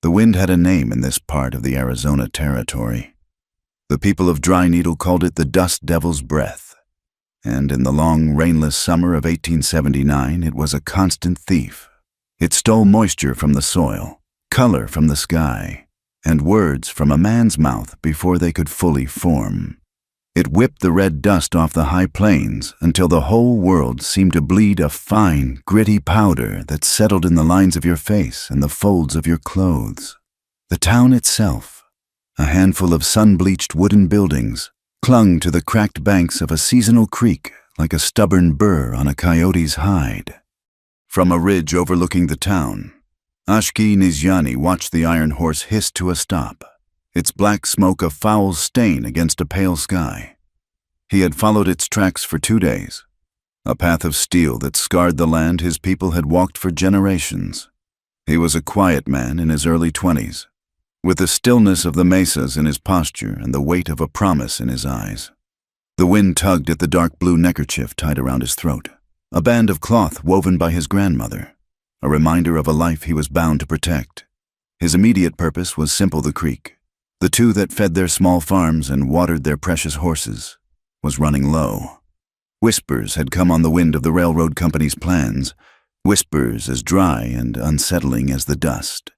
The wind had a name in this part of the Arizona Territory. The people of Dry Needle called it the Dust Devil's Breath, and in the long, rainless summer of 1879, it was a constant thief. It stole moisture from the soil, color from the sky, and words from a man's mouth before they could fully form. It whipped the red dust off the high plains until the whole world seemed to bleed a fine, gritty powder that settled in the lines of your face and the folds of your clothes. The town itself, a handful of sun-bleached wooden buildings, clung to the cracked banks of a seasonal creek like a stubborn burr on a coyote's hide. From a ridge overlooking the town, Ashki Nizyani watched the iron horse hiss to a stop, its black smoke a foul stain against a pale sky. He had followed its tracks for 2 days, a path of steel that scarred the land his people had walked for generations. He was a quiet man in his early 20s, with the stillness of the mesas in his posture and the weight of a promise in his eyes. The wind tugged at the dark blue neckerchief tied around his throat, a band of cloth woven by his grandmother, a reminder of a life he was bound to protect. His immediate purpose was Simple the Creek. The two that fed their small farms and watered their precious horses was running low. Whispers had come on the wind of the railroad company's plans, whispers as dry and unsettling as the dust.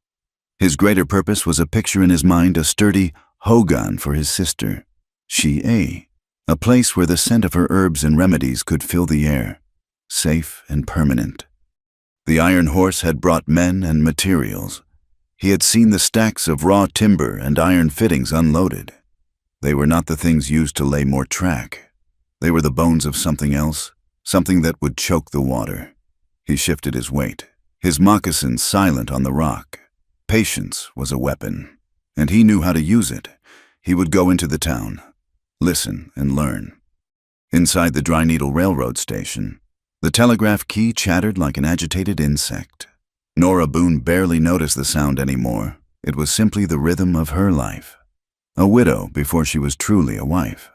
His greater purpose was a picture in his mind, a sturdy hogan for his sister, She-A, a place where the scent of her herbs and remedies could fill the air, safe and permanent. The iron horse had brought men and materials. He had seen the stacks of raw timber and iron fittings unloaded. They were not the things used to lay more track. They were the bones of something else, something that would choke the water. He shifted his weight, his moccasins silent on the rock. Patience was a weapon, and he knew how to use it. He would go into the town, listen and learn. Inside the Dry Needle Railroad Station, the telegraph key chattered like an agitated insect. Nora Boone barely noticed the sound anymore. It was simply the rhythm of her life. A widow before she was truly a wife.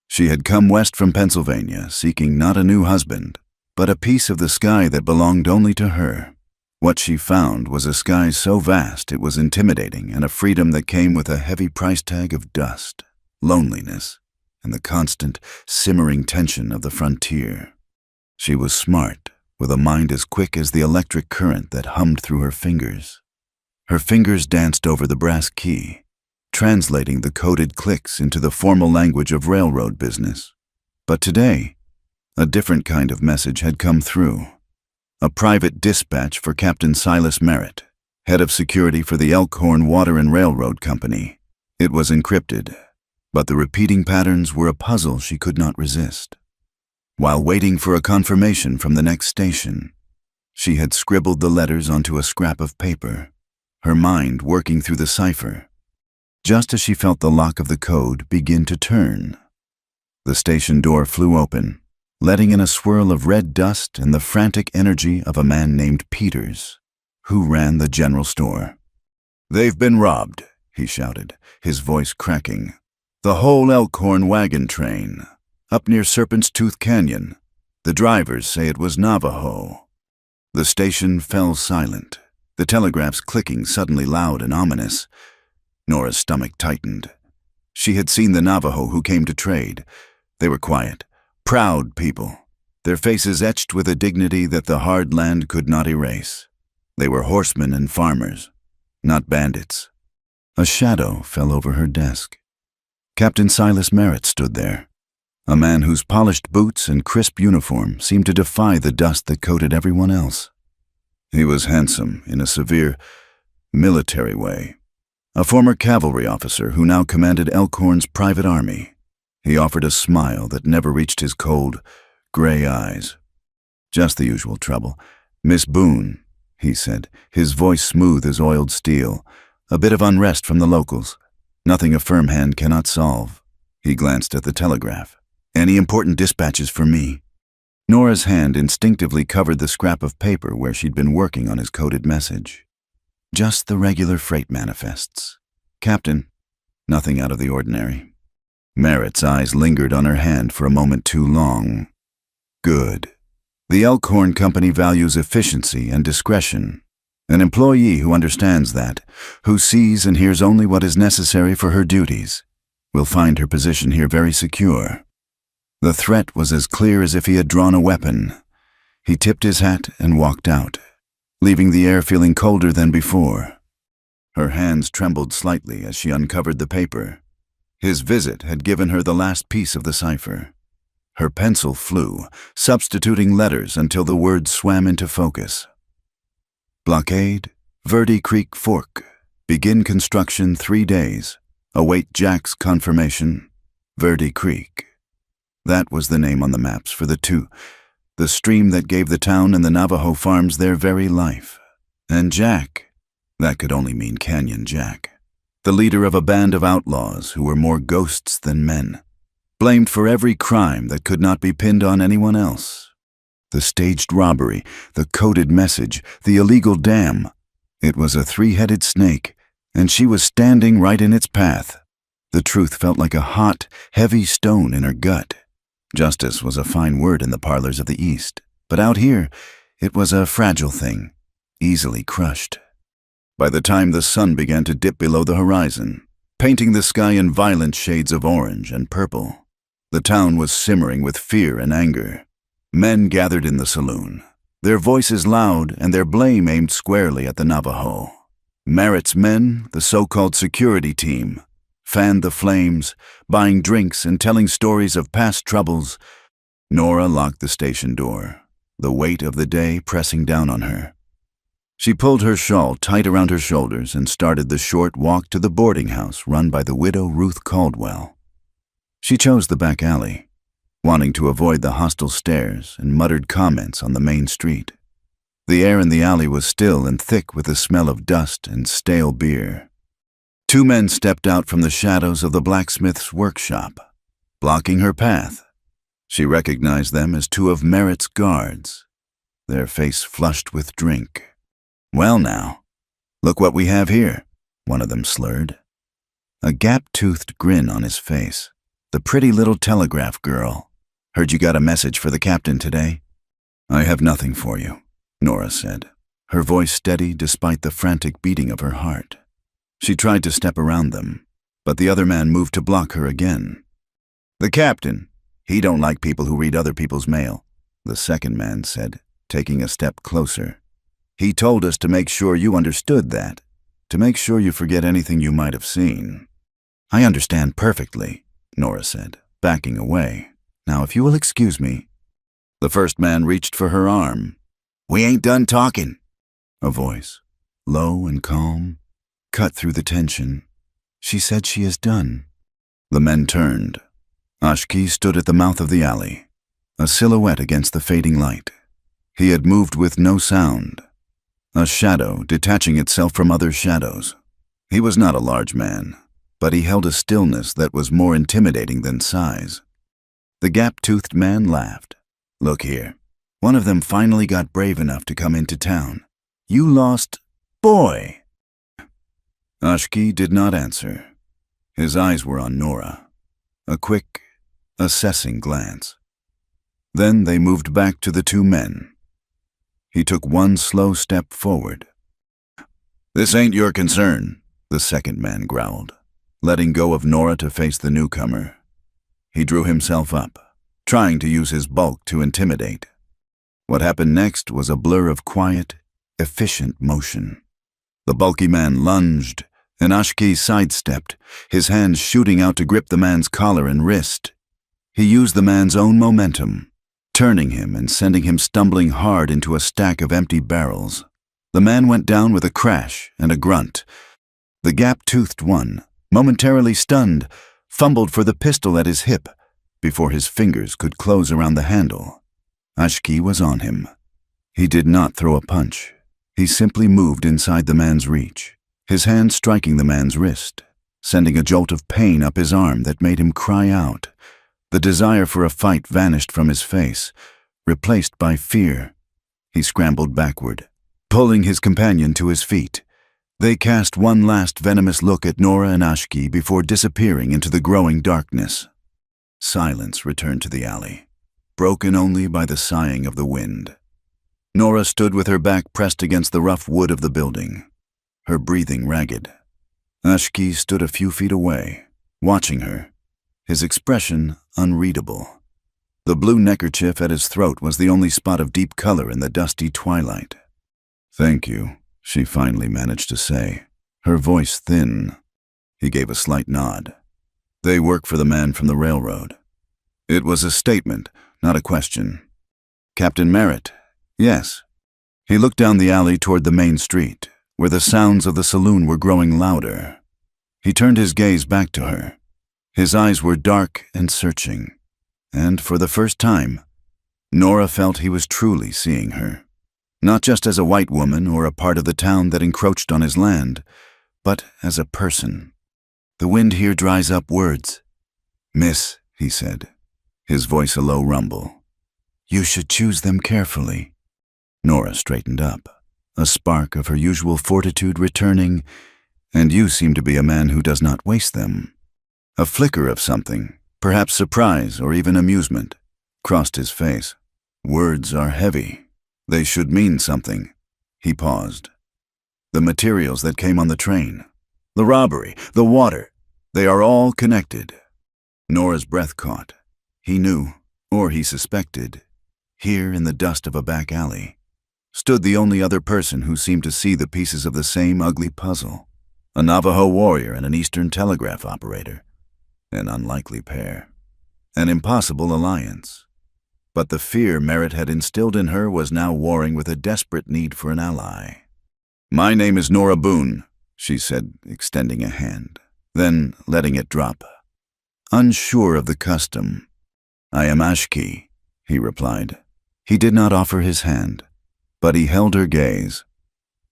She had come west from Pennsylvania, seeking not a new husband, but a piece of the sky that belonged only to her. What she found was a sky so vast it was intimidating, and a freedom that came with a heavy price tag of dust, loneliness, and the constant, simmering tension of the frontier. She was smart, with a mind as quick as the electric current that hummed through her fingers. Her fingers danced over the brass key, translating the coded clicks into the formal language of railroad business. But today, a different kind of message had come through. A private dispatch for Captain Silas Merritt, head of security for the Elkhorn Water and Railroad Company. It was encrypted, but the repeating patterns were a puzzle she could not resist. While waiting for a confirmation from the next station, she had scribbled the letters onto a scrap of paper, her mind working through the cipher, just as she felt the lock of the code begin to turn. The station door flew open, letting in a swirl of red dust and the frantic energy of a man named Peters, who ran the general store. "They've been robbed," he shouted, his voice cracking. "The whole Elkhorn wagon train. Up near Serpent's Tooth Canyon. The drivers say it was Navajo." The station fell silent, the telegraphs clicking suddenly loud and ominous. Nora's stomach tightened. She had seen the Navajo who came to trade. They were quiet, proud people, their faces etched with a dignity that the hard land could not erase. They were horsemen and farmers, not bandits. A shadow fell over her desk. Captain Silas Merritt stood there, a man whose polished boots and crisp uniform seemed to defy the dust that coated everyone else. He was handsome in a severe, military way, a former cavalry officer who now commanded Elkhorn's private army. He offered a smile that never reached his cold, gray eyes. "Just the usual trouble. Miss Boone," he said, his voice smooth as oiled steel. "A bit of unrest from the locals. Nothing a firm hand cannot solve." He glanced at the telegraph. "Any important dispatches for me?" Nora's hand instinctively covered the scrap of paper where she'd been working on his coded message. "Just the regular freight manifests. Captain, nothing out of the ordinary." Merritt's eyes lingered on her hand for a moment too long. "Good. The Elkhorn Company values efficiency and discretion, An employee who understands that, who sees and hears only what is necessary for her duties, will find her position here very secure. The threat was as clear as if he had drawn a weapon. He tipped his hat and walked out, leaving the air feeling colder than before. Her hands trembled slightly as she uncovered the paper. His visit had given her the last piece of the cipher. Her pencil flew, substituting letters until the words swam into focus. Blockade, Verde Creek Fork. Begin construction 3 days. Await Jack's confirmation. Verde Creek. That was the name on the maps for the stream that gave the town and the Navajo farms their very life. And Jack, that could only mean Canyon Jack, the leader of a band of outlaws who were more ghosts than men, blamed for every crime that could not be pinned on anyone else. The staged robbery, the coded message, the illegal dam. It was a three-headed snake, and she was standing right in its path. The truth felt like a hot, heavy stone in her gut. Justice was a fine word in the parlors of the East, but out here, it was a fragile thing, easily crushed. By the time the sun began to dip below the horizon, painting the sky in violent shades of orange and purple, the town was simmering with fear and anger. Men gathered in the saloon, their voices loud and their blame aimed squarely at the Navajo. Merritt's men, the so-called security team, fanned the flames, buying drinks and telling stories of past troubles. Nora locked the station door, the weight of the day pressing down on her. She pulled her shawl tight around her shoulders and started the short walk to the boarding house run by the widow Ruth Caldwell. She chose the back alley, wanting to avoid the hostile stares and muttered comments on the main street. The air in the alley was still and thick with the smell of dust and stale beer. 2 men stepped out from the shadows of the blacksmith's workshop, blocking her path. She recognized them as 2 of Merritt's guards, their face flushed with drink. "Well now, look what we have here," one of them slurred. A gap-toothed grin on his face. "The pretty little telegraph girl. Heard you got a message for the captain today?" "I have nothing for you," Nora said, her voice steady despite the frantic beating of her heart. She tried to step around them, but the other man moved to block her again. "The captain, he don't like people who read other people's mail," the second man said, taking a step closer. "He told us to make sure you understood that, to make sure you forget anything you might have seen." "I understand perfectly," Nora said, backing away. "Now, if you will excuse me." The first man reached for her arm. "We ain't done talking," a voice, low and calm, cut through the tension. "She said she is done." The men turned. Ashki stood at the mouth of the alley, a silhouette against the fading light. He had moved with no sound, a shadow detaching itself from other shadows. He was not a large man, but he held a stillness that was more intimidating than size. The gap-toothed man laughed. "Look here, one of them finally got brave enough to come into town. You lost, boy." Ashki did not answer. His eyes were on Nora, a quick, assessing glance. Then they moved back to the 2 men. He took one slow step forward. "This ain't your concern," the second man growled, letting go of Nora to face the newcomer. He drew himself up, trying to use his bulk to intimidate. What happened next was a blur of quiet, efficient motion. The bulky man lunged, and Ashki sidestepped, his hands shooting out to grip the man's collar and wrist. He used the man's own momentum, turning him and sending him stumbling hard into a stack of empty barrels. The man went down with a crash and a grunt. The gap-toothed one, momentarily stunned, fumbled for the pistol at his hip before his fingers could close around the handle. Ashki was on him. He did not throw a punch. He simply moved inside the man's reach, his hand striking the man's wrist, sending a jolt of pain up his arm that made him cry out. The desire for a fight vanished from his face, replaced by fear. He scrambled backward, pulling his companion to his feet. They cast one last venomous look at Nora and Ashki before disappearing into the growing darkness. Silence returned to the alley, broken only by the sighing of the wind. Nora stood with her back pressed against the rough wood of the building, her breathing ragged. Ashki stood a few feet away, watching her, his expression unreadable. The blue neckerchief at his throat was the only spot of deep color in the dusty twilight. "Thank you," she finally managed to say, her voice thin. He gave a slight nod. "They work for the man from the railroad." It was a statement, not a question. "Captain Merritt?" "Yes." He looked down the alley toward the main street, where the sounds of the saloon were growing louder. He turned his gaze back to her. His eyes were dark and searching, and for the first time, Nora felt he was truly seeing her. Not just as a white woman or a part of the town that encroached on his land, but as a person. "The wind here dries up words." "Miss," he said, his voice a low rumble, "you should choose them carefully." Nora straightened up, a spark of her usual fortitude returning. "And you seem to be a man who does not waste them." A flicker of something, perhaps surprise or even amusement, crossed his face. "Words are heavy. They should mean something." He paused. "The materials that came on the train, the robbery, the water, they are all connected." Nora's breath caught. He knew, or he suspected, here in the dust of a back alley, stood the only other person who seemed to see the pieces of the same ugly puzzle. A Navajo warrior and an Eastern telegraph operator. An unlikely pair. An impossible alliance. But the fear Merritt had instilled in her was now warring with a desperate need for an ally. "My name is Nora Boone," she said, extending a hand, then letting it drop. Unsure of the custom. "I am Ashki," he replied. He did not offer his hand, but he held her gaze.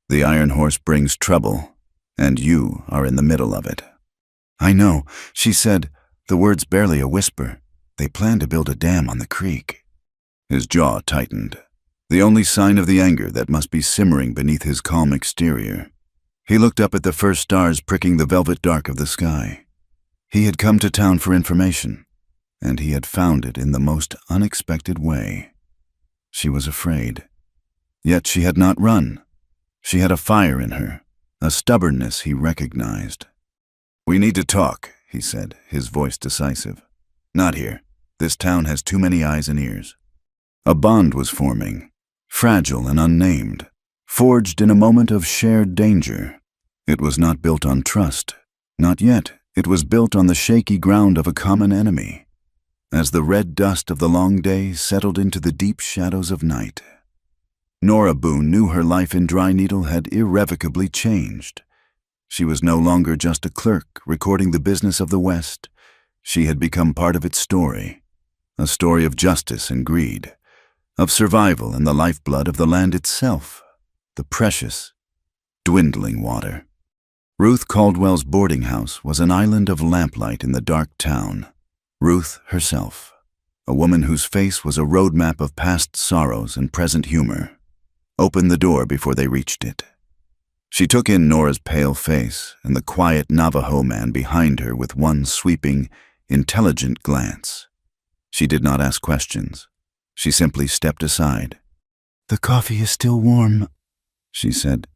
"The Iron Horse brings trouble, and you are in the middle of it." "I know," she said, the words barely a whisper. "They plan to build a dam on the creek." His jaw tightened, the only sign of the anger that must be simmering beneath his calm exterior. He looked up at the first stars pricking the velvet dark of the sky. He had come to town for information, and he had found it in the most unexpected way. She was afraid. Yet she had not run. She had a fire in her, a stubbornness he recognized. "We need to talk," he said, his voice decisive. "Not here. This town has too many eyes and ears." A bond was forming, fragile and unnamed, forged in a moment of shared danger. It was not built on trust. Not yet. It was built on the shaky ground of a common enemy. As the red dust of the long day settled into the deep shadows of night, Nora Boone knew her life in Dry Needle had irrevocably changed. She was no longer just a clerk recording the business of the West. She had become part of its story, a story of justice and greed, of survival and the lifeblood of the land itself, the precious, dwindling water. Ruth Caldwell's boarding house was an island of lamplight in the dark town. Ruth herself, a woman whose face was a roadmap of past sorrows and present humor, opened the door before they reached it. She took in Nora's pale face and the quiet Navajo man behind her with one sweeping, intelligent glance. She did not ask questions. She simply stepped aside. "The coffee is still warm," she said,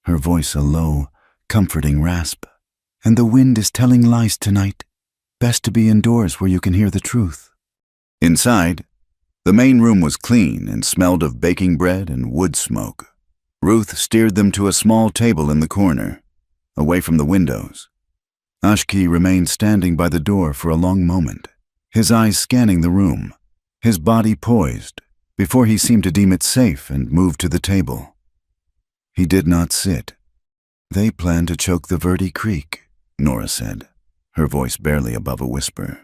her voice a low, comforting rasp. "And the wind is telling lies tonight. Best to be indoors where you can hear the truth." Inside, the main room was clean and smelled of baking bread and wood smoke. Ruth steered them to a small table in the corner, away from the windows. Ashki remained standing by the door for a long moment, his eyes scanning the room, his body poised, before he seemed to deem it safe and moved to the table. He did not sit. "They plan to choke the Verde Creek," Nora said, her voice barely above a whisper.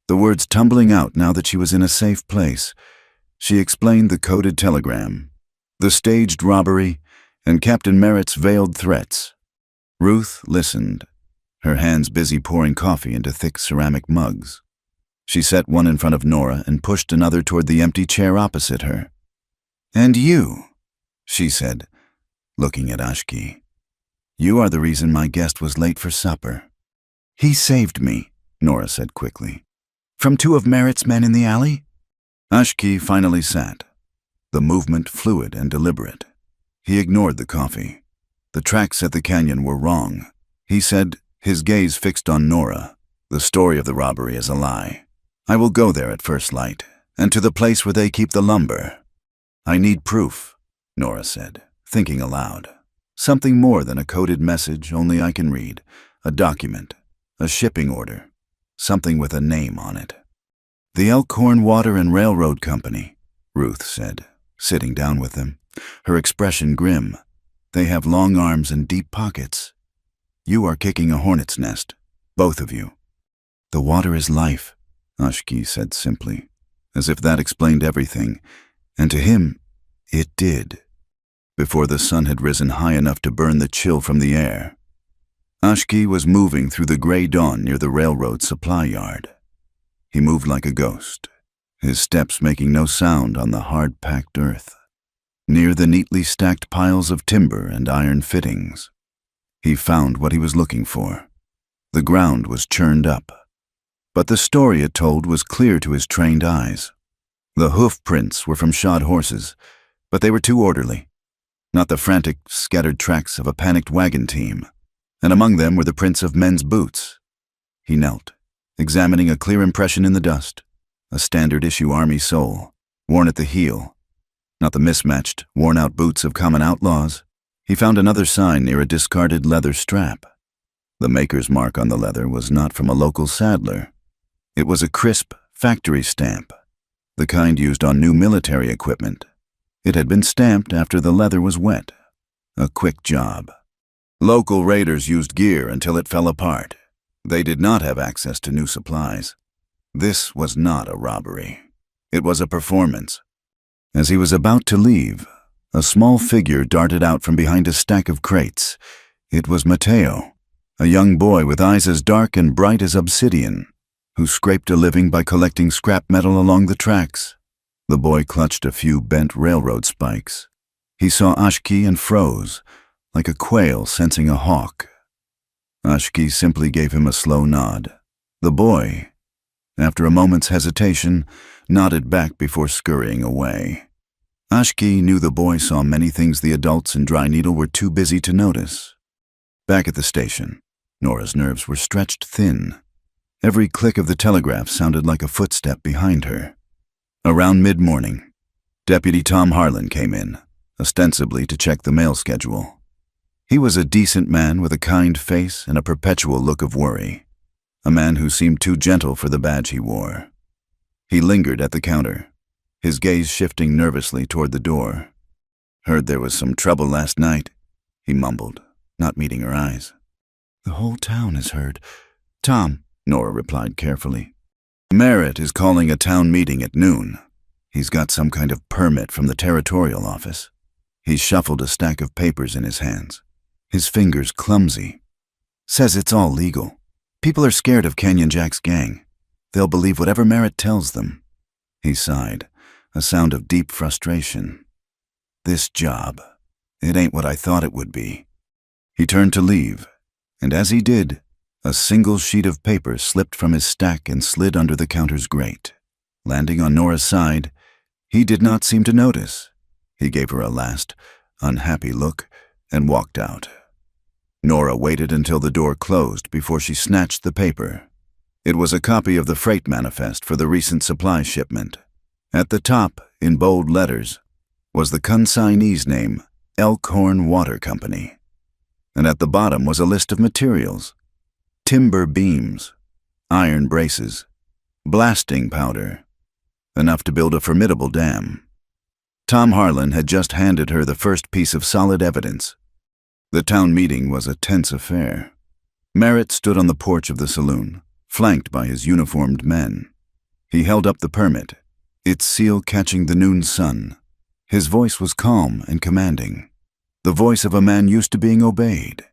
The words tumbling out now that she was in a safe place. She explained the coded telegram, the staged robbery, and Captain Merritt's veiled threats. Ruth listened, her hands busy pouring coffee into thick ceramic mugs. She set one in front of Nora and pushed another toward the empty chair opposite her. "And you," she said, looking at Ashki. "You are the reason my guest was late for supper." "He saved me," Nora said quickly. "From two of Merritt's men in the alley?" Ashki finally sat. the movement fluid and deliberate. He ignored the coffee. The tracks at the canyon were wrong. He said, his gaze fixed on Nora. The story of the robbery is a lie. I will go there at first light, and to the place where they keep the lumber. I need proof, Nora said, thinking aloud. Something more than a coded message only I can read. A document, a shipping order, something with a name on it. The Elkhorn Water and Railroad Company, Ruth said, sitting down with them, her expression grim. They have long arms and deep pockets. You are kicking a hornet's nest, both of you. The water is life, Ashki said simply, as if that explained everything, and to him, it did. Before the sun had risen high enough to burn the chill from the air, Ashki was moving through the gray dawn near the railroad supply yard. He moved like a ghost, his steps making no sound on the hard-packed earth. Near the neatly stacked piles of timber and iron fittings, he found what he was looking for. The ground was churned up, but the story it told was clear to his trained eyes. The hoof prints were from shod horses, but they were too orderly, not the frantic, scattered tracks of a panicked wagon team, and among them were the prints of men's boots. He knelt, examining a clear impression in the dust, a standard-issue army sole, worn at the heel, not the mismatched, worn-out boots of common outlaws. He found another sign near a discarded leather strap. The maker's mark on the leather was not from a local saddler. It was a crisp, factory stamp, the kind used on new military equipment. It had been stamped after the leather was wet. A quick job. Local raiders used gear until it fell apart. They did not have access to new supplies. This was not a robbery. It was a performance. As he was about to leave, a small figure darted out from behind a stack of crates. It was Mateo, a young boy with eyes as dark and bright as obsidian, who scraped a living by collecting scrap metal along the tracks. The boy clutched a few bent railroad spikes. He saw Ashki and froze, like a quail sensing a hawk. Ashki simply gave him a slow nod. The boy, after a moment's hesitation, nodded back before scurrying away. Ashki knew the boy saw many things the adults in Dry Needle were too busy to notice. Back at the station, Nora's nerves were stretched thin. Every click of the telegraph sounded like a footstep behind her. Around mid-morning, Deputy Tom Harlan came in, ostensibly to check the mail schedule. He was a decent man with a kind face and a perpetual look of worry, a man who seemed too gentle for the badge he wore. He lingered at the counter, his gaze shifting nervously toward the door. Heard there was some trouble last night, he mumbled, not meeting her eyes. The whole town has heard. Tom, Nora replied carefully. Merritt is calling a town meeting at noon. He's got some kind of permit from the territorial office. He shuffled a stack of papers in his hands, his fingers clumsy. Says it's all legal. People are scared of Canyon Jack's gang. They'll believe whatever Merritt tells them. He sighed, a sound of deep frustration. This job, it ain't what I thought it would be. He turned to leave, and as he did, a single sheet of paper slipped from his stack and slid under the counter's grate. Landing on Nora's side, he did not seem to notice. He gave her a last, unhappy look and walked out. Nora waited until the door closed before she snatched the paper. It was a copy of the freight manifest for the recent supply shipment. At the top, in bold letters, was the consignee's name, Elkhorn Water Company. And at the bottom was a list of materials: timber beams, iron braces, blasting powder, enough to build a formidable dam. Tom Harlan had just handed her the first piece of solid evidence. The town meeting was a tense affair. Merritt stood on the porch of the saloon, flanked by his uniformed men. He held up the permit, its seal catching the noon sun. His voice was calm and commanding, the voice of a man used to being obeyed.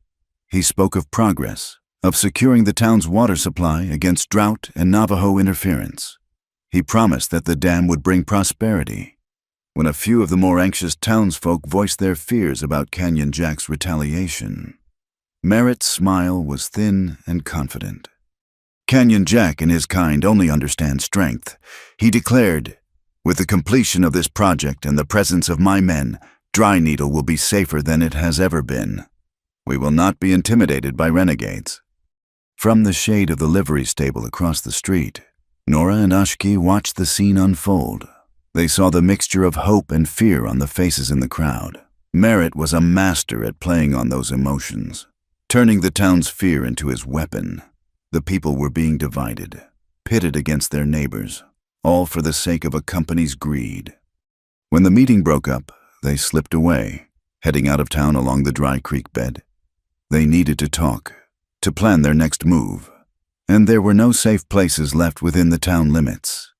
He spoke of progress, of securing the town's water supply against drought and Navajo interference. He promised that the dam would bring prosperity. When a few of the more anxious townsfolk voiced their fears about Canyon Jack's retaliation, Merritt's smile was thin and confident. Canyon Jack and his kind only understand strength. He declared, With the completion of this project and the presence of my men, Dry Needle will be safer than it has ever been. We will not be intimidated by renegades." From the shade of the livery stable across the street, Nora and Ashki watched the scene unfold. They saw the mixture of hope and fear on the faces in the crowd. Merritt was a master at playing on those emotions, turning the town's fear into his weapon. The people were being divided, pitted against their neighbors, all for the sake of a company's greed. When the meeting broke up, they slipped away, heading out of town along the dry creek bed. They needed to talk, to plan their next move, and there were no safe places left within the town limits.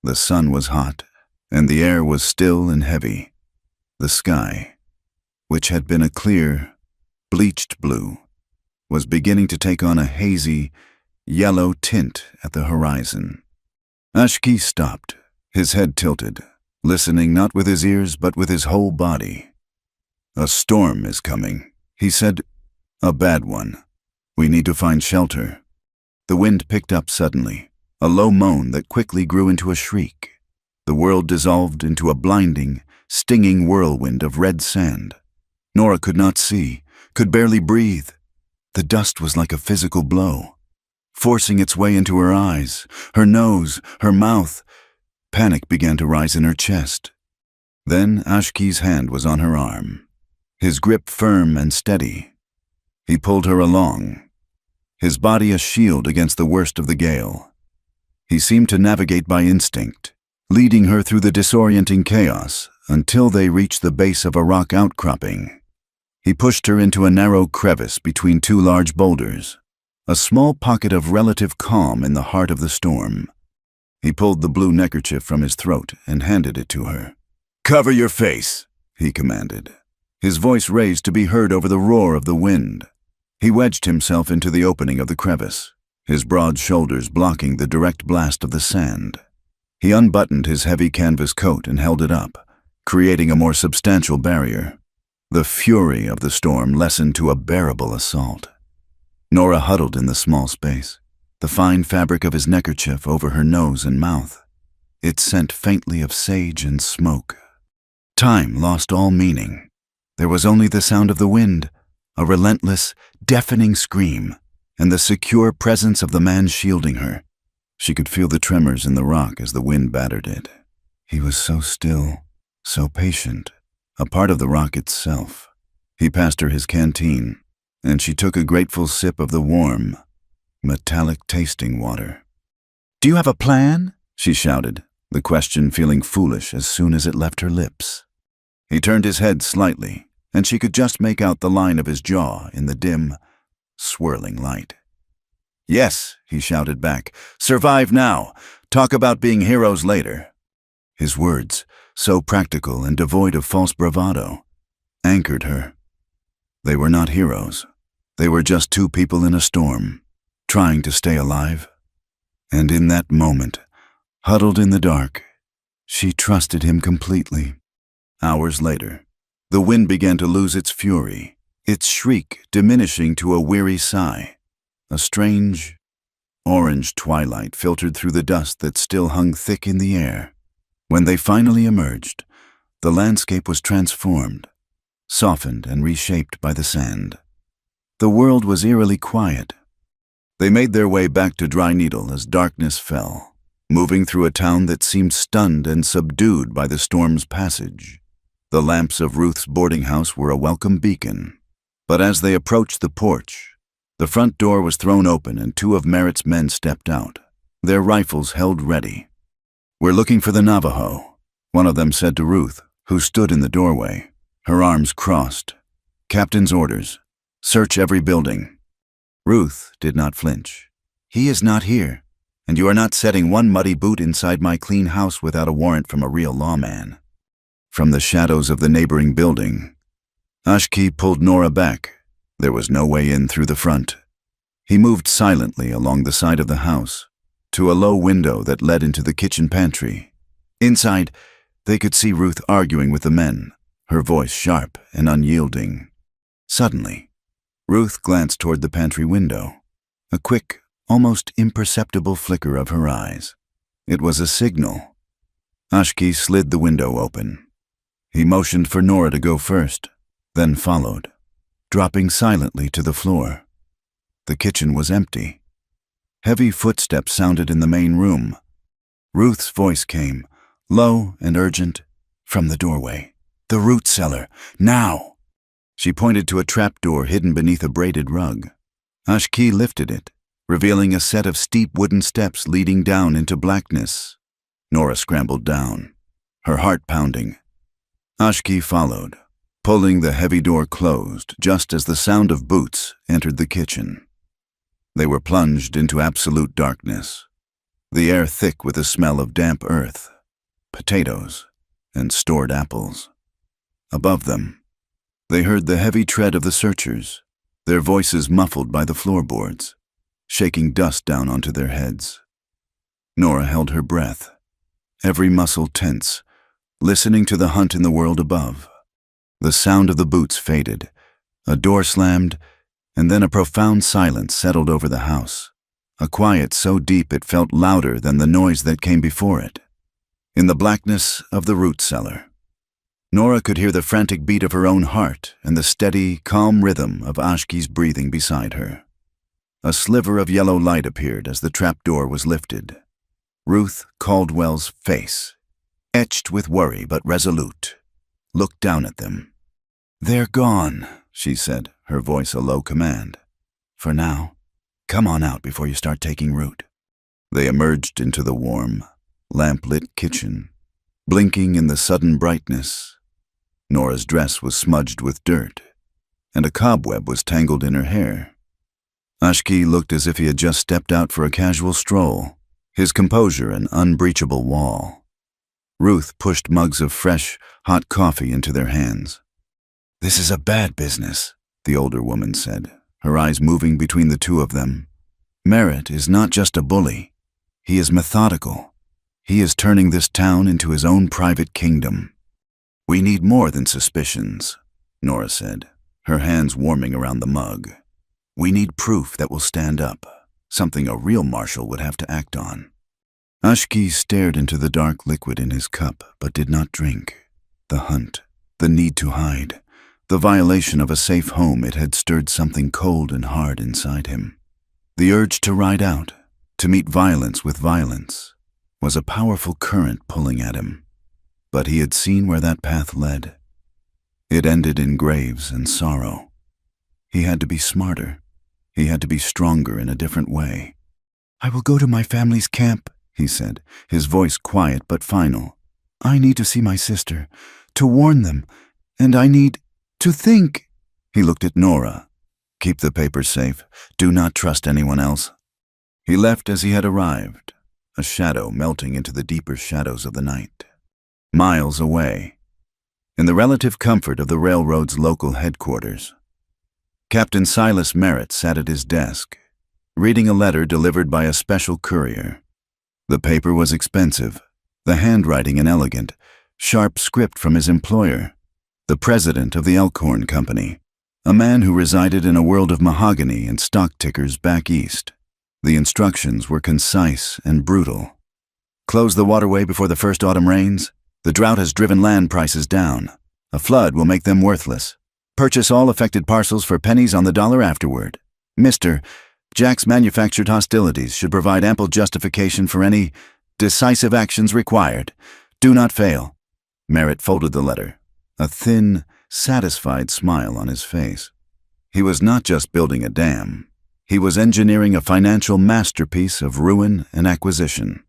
The sun was hot, and the air was still and heavy. The sky, which had been a clear, bleached blue, was beginning to take on a hazy, yellow tint at the horizon. Ashki stopped, his head tilted, listening not with his ears but with his whole body. "A storm is coming," he said. "A bad one. We need to find shelter." The wind picked up suddenly, a low moan that quickly grew into a shriek. The world dissolved into a blinding, stinging whirlwind of red sand. Nora could not see, could barely breathe. The dust was like a physical blow, forcing its way into her eyes, her nose, her mouth. Panic began to rise in her chest. Then Ashki's hand was on her arm, his grip firm and steady. He pulled her along, his body a shield against the worst of the gale. He seemed to navigate by instinct, leading her through the disorienting chaos until they reached the base of a rock outcropping. He pushed her into a narrow crevice between two large boulders, a small pocket of relative calm in the heart of the storm. He pulled the blue neckerchief from his throat and handed it to her. "Cover your face," he commanded, his voice raised to be heard over the roar of the wind. He wedged himself into the opening of the crevice, his broad shoulders blocking the direct blast of the sand. He unbuttoned his heavy canvas coat and held it up, creating a more substantial barrier. The fury of the storm lessened to a bearable assault. Nora huddled in the small space, the fine fabric of his neckerchief over her nose and mouth. It scent faintly of sage and smoke. Time lost all meaning. There was only the sound of the wind, a relentless, deafening scream, and the secure presence of the man shielding her. She could feel the tremors in the rock as the wind battered it. He was so still, so patient, a part of the rock itself. He passed her his canteen, and she took a grateful sip of the warm, metallic tasting water. "Do you have a plan?" she shouted, the question feeling foolish as soon as it left her lips. He turned his head slightly, and she could just make out the line of his jaw in the dim, swirling light. "Yes," he shouted back. "Survive now. Talk about being heroes later." His words, so practical and devoid of false bravado, anchored her. They were not heroes. They were just two people in a storm, trying to stay alive. And in that moment, huddled in the dark, she trusted him completely. Hours later, the wind began to lose its fury, its shriek diminishing to a weary sigh. A strange, orange twilight filtered through the dust that still hung thick in the air. When they finally emerged, the landscape was transformed, softened and reshaped by the sand. The world was eerily quiet. They made their way back to Dry Needle as darkness fell, moving through a town that seemed stunned and subdued by the storm's passage. The lamps of Ruth's boarding house were a welcome beacon. But as they approached the porch, the front door was thrown open and two of Merritt's men stepped out, their rifles held ready. "We're looking for the Navajo," one of them said to Ruth, who stood in the doorway, her arms crossed. "Captain's orders. Search every building." Ruth did not flinch. "He is not here, and you are not setting one muddy boot inside my clean house without a warrant from a real lawman." From the shadows of the neighboring building, Ashki pulled Nora back. There was no way in through the front. He moved silently along the side of the house, to a low window that led into the kitchen pantry. Inside, they could see Ruth arguing with the men, her voice sharp and unyielding. Suddenly, Ruth glanced toward the pantry window, a quick, almost imperceptible flicker of her eyes. It was a signal. Ashki slid the window open. He motioned for Nora to go first, then followed, dropping silently to the floor. The kitchen was empty. Heavy footsteps sounded in the main room. Ruth's voice came, low and urgent, from the doorway. "The root cellar, now!" She pointed to a trapdoor hidden beneath a braided rug. Ashki lifted it, revealing a set of steep wooden steps leading down into blackness. Nora scrambled down, her heart pounding. Ashki followed, pulling the heavy door closed just as the sound of boots entered the kitchen. They were plunged into absolute darkness, the air thick with the smell of damp earth, potatoes, and stored apples. Above them, they heard the heavy tread of the searchers, their voices muffled by the floorboards, shaking dust down onto their heads. Nora held her breath, every muscle tense, listening to the hunt in the world above. The sound of the boots faded, a door slammed, and then a profound silence settled over the house, a quiet so deep it felt louder than the noise that came before it. In the blackness of the root cellar, Nora could hear the frantic beat of her own heart and the steady, calm rhythm of Ashki's breathing beside her. A sliver of yellow light appeared as the trapdoor was lifted. Ruth Caldwell's face, etched with worry but resolute, looked down at them. "They're gone," she said, her voice a low command. "For now, come on out before you start taking root." They emerged into the warm, lamp-lit kitchen, blinking in the sudden brightness. Nora's dress was smudged with dirt, and a cobweb was tangled in her hair. Ashki looked as if he had just stepped out for a casual stroll, his composure an unbreachable wall. Ruth pushed mugs of fresh, hot coffee into their hands. "This is a bad business," the older woman said, her eyes moving between the two of them. "Merritt is not just a bully. He is methodical. He is turning this town into his own private kingdom." "We need more than suspicions," Nora said, her hands warming around the mug. "We need proof that will stand up, something a real marshal would have to act on." Ashki stared into the dark liquid in his cup, but did not drink. The hunt, the need to hide, the violation of a safe home, it had stirred something cold and hard inside him. The urge to ride out, to meet violence with violence, was a powerful current pulling at him. But he had seen where that path led. It ended in graves and sorrow. He had to be smarter. He had to be stronger in a different way. "I will go to my family's camp," he said, his voice quiet but final. "I need to see my sister, to warn them, and I need to think." He looked at Nora. "Keep the papers safe. Do not trust anyone else." He left as he had arrived, a shadow melting into the deeper shadows of the night. Miles away, in the relative comfort of the railroad's local headquarters, Captain Silas Merritt sat at his desk, reading a letter delivered by a special courier. The paper was expensive, the handwriting inelegant, sharp script from his employer, the president of the Elkhorn Company, a man who resided in a world of mahogany and stock tickers back east. The instructions were concise and brutal. "Close the waterway before the first autumn rains. The drought has driven land prices down. A flood will make them worthless. Purchase all affected parcels for pennies on the dollar afterward. Mr. Jack's manufactured hostilities should provide ample justification for any decisive actions required. Do not fail." Merritt folded the letter, a thin, satisfied smile on his face. He was not just building a dam. He was engineering a financial masterpiece of ruin and acquisition.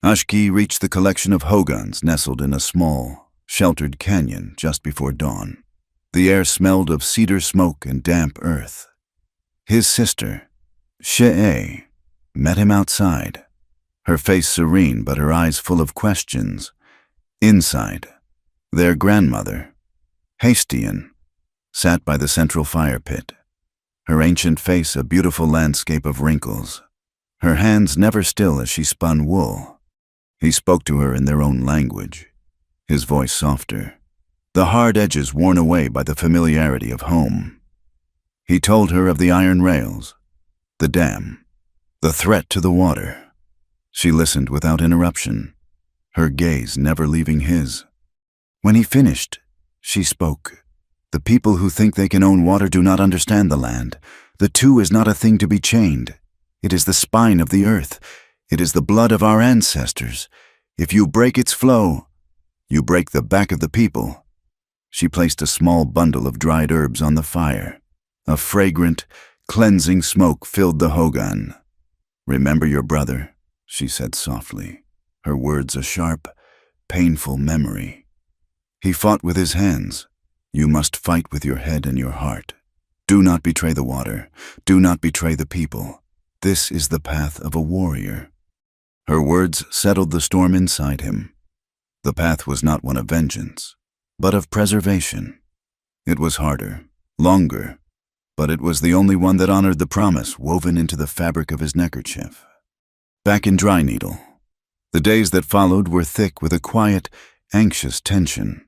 Ashki reached the collection of hogans nestled in a small, sheltered canyon just before dawn. The air smelled of cedar smoke and damp earth. His sister, She'e, met him outside, her face serene but her eyes full of questions. Inside, their grandmother, Hastian, sat by the central fire pit, her ancient face a beautiful landscape of wrinkles, her hands never still as she spun wool. He spoke to her in their own language, his voice softer, the hard edges worn away by the familiarity of home. He told her of the iron rails, the dam, the threat to the water. She listened without interruption, her gaze never leaving his. When he finished, she spoke. The people who think they can own water do not understand the land. The two is not a thing to be chained. It is the spine of the earth. It is the blood of our ancestors. If you break its flow, you break the back of the people. She placed a small bundle of dried herbs on the fire. A fragrant, cleansing smoke filled the hogan. "Remember your brother," she said softly, her words a sharp, painful memory. "He fought with his hands. You must fight with your head and your heart. Do not betray the water. Do not betray the people. This is the path of a warrior." Her words settled the storm inside him. The path was not one of vengeance, but of preservation. It was harder, longer, but it was the only one that honored the promise woven into the fabric of his neckerchief. Back in Dry Needle, the days that followed were thick with a quiet, anxious tension.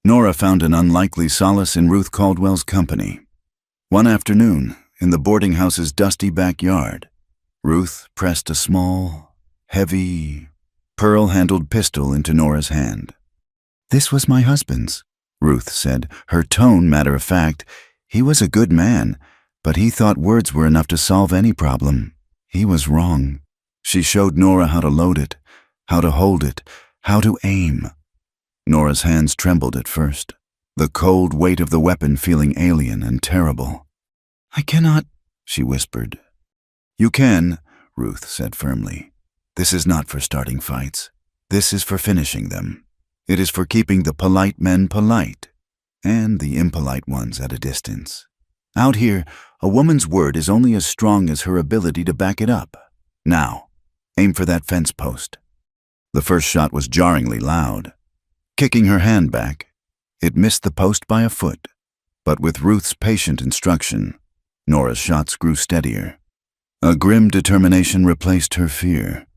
Nora found an unlikely solace in Ruth Caldwell's company. One afternoon, in the boarding house's dusty backyard, Ruth pressed a small, heavy, pearl-handled pistol into Nora's hand. "This was my husband's," Ruth said, her tone matter-of-fact. "He was a good man, but he thought words were enough to solve any problem. He was wrong." She showed Nora how to load it, how to hold it, how to aim. Nora's hands trembled at first, the cold weight of the weapon feeling alien and terrible. "I cannot," she whispered. "You can," Ruth said firmly. "This is not for starting fights. This is for finishing them. It is for keeping the polite men polite, and the impolite ones at a distance. Out here, a woman's word is only as strong as her ability to back it up. Now, aim for that fence post." The first shot was jarringly loud. Kicking her hand back, it missed the post by a foot. But with Ruth's patient instruction, Nora's shots grew steadier. A grim determination replaced her fear.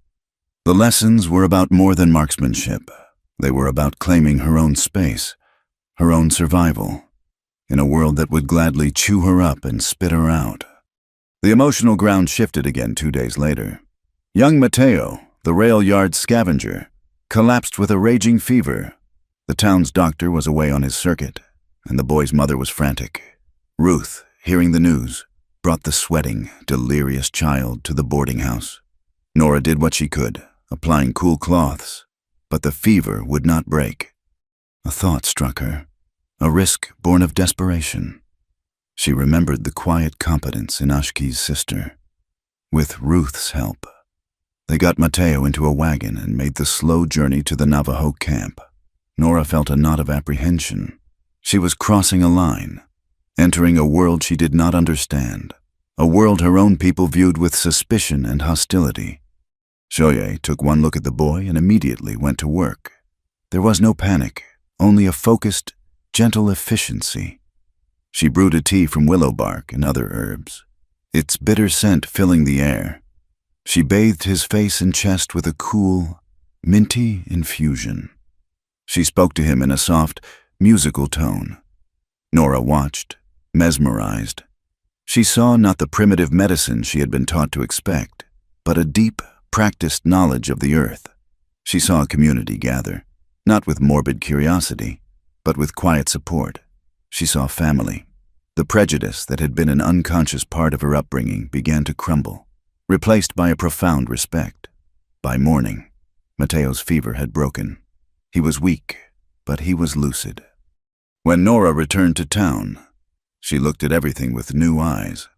The lessons were about more than marksmanship. They were about claiming her own space, her own survival, in a world that would gladly chew her up and spit her out. The emotional ground shifted again 2 days later. Young Mateo, the rail yard scavenger, collapsed with a raging fever. The town's doctor was away on his circuit, and the boy's mother was frantic. Ruth, hearing the news, brought the sweating, delirious child to the boarding house. Nora did what she could, applying cool cloths, but the fever would not break. A thought struck her, a risk born of desperation. She remembered the quiet competence in Ashki's sister. With Ruth's help, they got Mateo into a wagon and made the slow journey to the Navajo camp. Nora felt a knot of apprehension. She was crossing a line, entering a world she did not understand, a world her own people viewed with suspicion and hostility. Shoye took one look at the boy and immediately went to work. There was no panic, only a focused, gentle efficiency. She brewed a tea from willow bark and other herbs, its bitter scent filling the air. She bathed his face and chest with a cool, minty infusion. She spoke to him in a soft, musical tone. Nora watched, mesmerized. She saw not the primitive medicine she had been taught to expect, but a deep, practiced knowledge of the earth. She saw a community gather, not with morbid curiosity, but with quiet support. She saw family. The prejudice that had been an unconscious part of her upbringing began to crumble, replaced by a profound respect. By morning, Mateo's fever had broken. He was weak, but he was lucid. When Nora returned to town, she looked at everything with new eyes.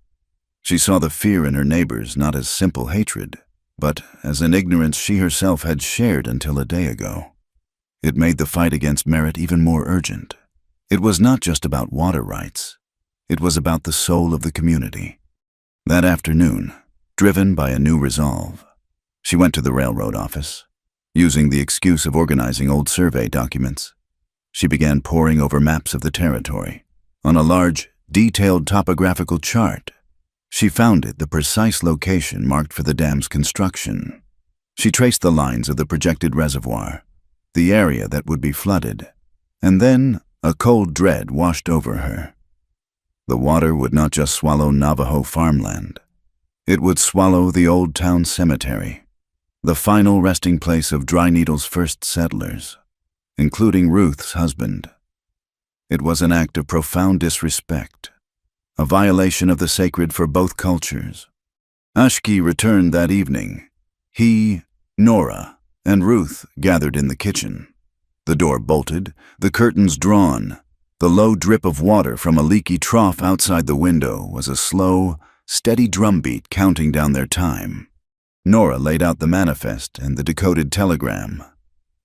She saw the fear in her neighbors not as simple hatred, but as an ignorance she herself had shared until a day ago. It made the fight against Merit even more urgent. It was not just about water rights. It was about the soul of the community. That afternoon, driven by a new resolve, she went to the railroad office. Using the excuse of organizing old survey documents, she began poring over maps of the territory. On a large, detailed topographical chart, she found the precise location marked for the dam's construction. She traced the lines of the projected reservoir, the area that would be flooded, and then a cold dread washed over her. The water would not just swallow Navajo farmland. It would swallow the old town cemetery. the final resting place of Dry Needle's first settlers, including Ruth's husband. It was an act of profound disrespect, a violation of the sacred for both cultures. Ashki returned that evening. He, Nora, and Ruth gathered in the kitchen. The door bolted, the curtains drawn. The low drip of water from a leaky trough outside the window was a slow, steady drumbeat counting down their time. Nora laid out the manifest and the decoded telegram.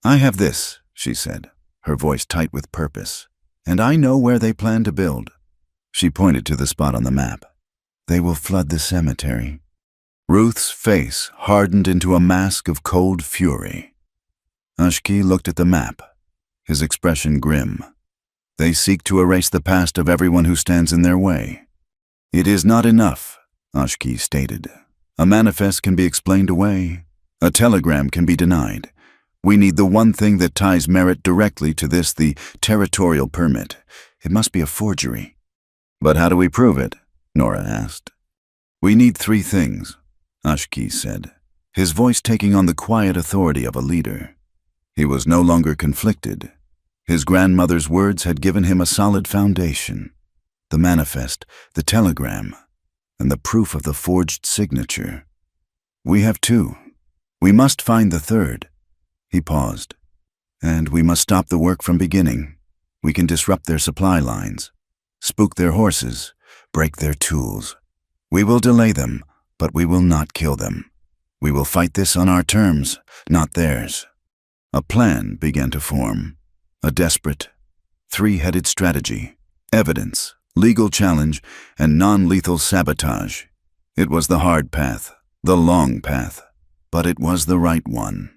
"I have this," she said, her voice tight with purpose, "and I know where they plan to build." She pointed to the spot on the map. "They will flood the cemetery." Ruth's face hardened into a mask of cold fury. Ashki looked at the map, his expression grim. "They seek to erase the past of everyone who stands in their way." "It is not enough," Ashki stated. "A manifest can be explained away. A telegram can be denied. We need the one thing that ties merit directly to this, the territorial permit. It must be a forgery." "But how do we prove it?" Nora asked. "We need three things," Ashki said, his voice taking on the quiet authority of a leader. He was no longer conflicted. His grandmother's words had given him a solid foundation. The manifest, the telegram, and the proof of the forged signature. "We have two. We must find the third." He paused. "And we must stop the work from beginning. We can disrupt their supply lines, spook their horses, break their tools. We will delay them, but we will not kill them. We will fight this on our terms, not theirs." A plan began to form. A desperate, three-headed strategy: evidence, legal challenge, and non-lethal sabotage. It was the hard path, the long path, but it was the right one.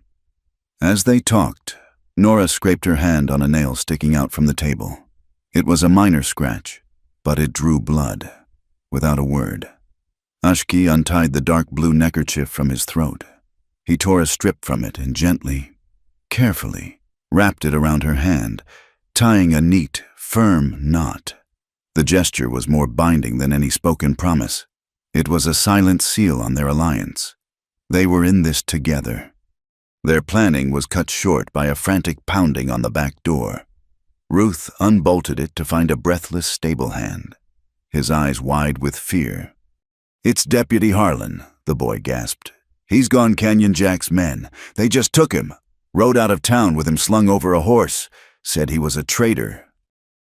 As they talked, Nora scraped her hand on a nail sticking out from the table. It was a minor scratch, but it drew blood, without a word. Ashki untied the dark blue neckerchief from his throat. He tore a strip from it and gently, carefully, wrapped it around her hand, tying a neat, firm knot. The gesture was more binding than any spoken promise. It was a silent seal on their alliance. They were in this together. Their planning was cut short by a frantic pounding on the back door. Ruth unbolted it to find a breathless stable hand, his eyes wide with fear. "It's Deputy Harlan," the boy gasped. "He's gone Canyon Jack's men. They just took him. Rode out of town with him slung over a horse. Said he was a traitor."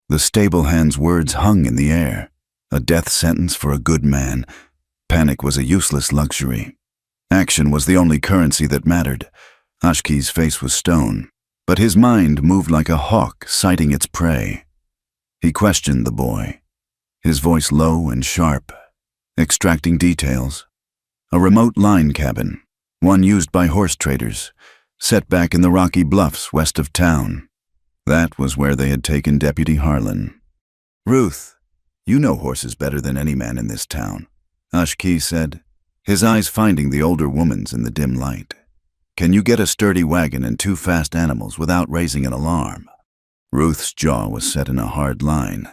The stable hand's words hung in the air. A death sentence for a good man. Panic was a useless luxury. Action was the only currency that mattered. Ashki's face was stone, but his mind moved like a hawk sighting its prey. He questioned the boy, his voice low and sharp, extracting details. A remote line cabin, one used by horse traders, set back in the rocky bluffs west of town. That was where they had taken Deputy Harlan. "Ruth, you know horses better than any man in this town," Ashki said, his eyes finding the older woman's in the dim light. "Can you get a sturdy wagon and two fast animals without raising an alarm?" Ruth's jaw was set in a hard line.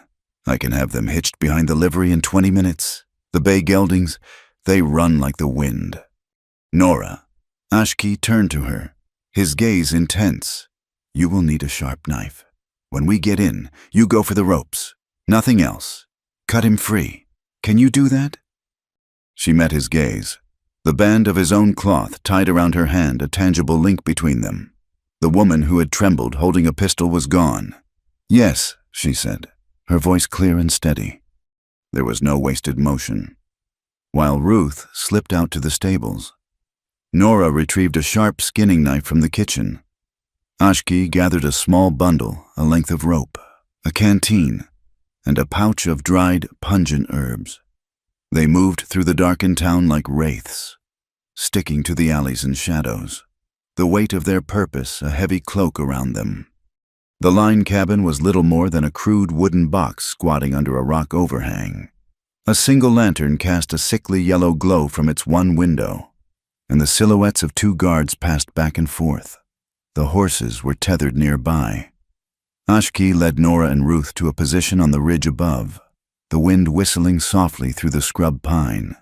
"I can have them hitched behind the livery in 20 minutes. The bay geldings, they run like the wind." "Nora," Ashki turned to her, his gaze intense. "You will need a sharp knife. When we get in, you go for the ropes. Nothing else. Cut him free. Can you do that?" She met his gaze. The band of his own cloth tied around her hand, a tangible link between them. The woman who had trembled holding a pistol was gone. "Yes," she said, her voice clear and steady. There was no wasted motion. While Ruth slipped out to the stables, Nora retrieved a sharp skinning knife from the kitchen. Ashki gathered a small bundle, a length of rope, a canteen, and a pouch of dried, pungent herbs. They moved through the darkened town like wraiths, sticking to the alleys and shadows, the weight of their purpose a heavy cloak around them. The line cabin was little more than a crude wooden box squatting under a rock overhang. A single lantern cast a sickly yellow glow from its one window, and the silhouettes of two guards passed back and forth. The horses were tethered nearby. Ashki led Nora and Ruth to a position on the ridge above, the wind whistling softly through the scrub pine.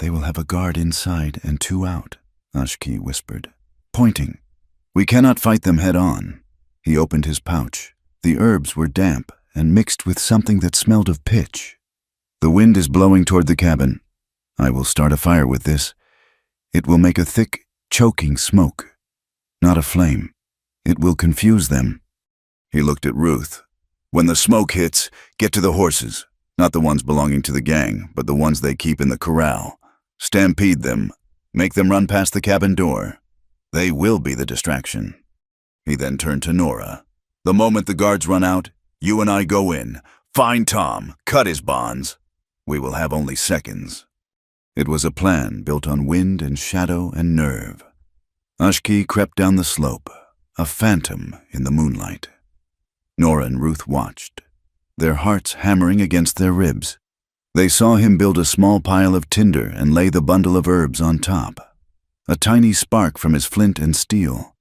"They will have a guard inside and two out," Ashki whispered, pointing. "We cannot fight them head-on." He opened his pouch. The herbs were damp and mixed with something that smelled of pitch. "The wind is blowing toward the cabin. I will start a fire with this. It will make a thick, choking smoke, not a flame. It will confuse them." He looked at Ruth. "When the smoke hits, get to the horses. Not the ones belonging to the gang, but the ones they keep in the corral. Stampede them. Make them run past the cabin door. They will be the distraction." He then turned to Nora. "The moment the guards run out, you and I go in. Find Tom. Cut his bonds. We will have only seconds." It was a plan built on wind and shadow and nerve. Ashki crept down the slope, a phantom in the moonlight. Nora and Ruth watched, their hearts hammering against their ribs. They saw him build a small pile of tinder and lay the bundle of herbs on top. A tiny spark from his flint and steel,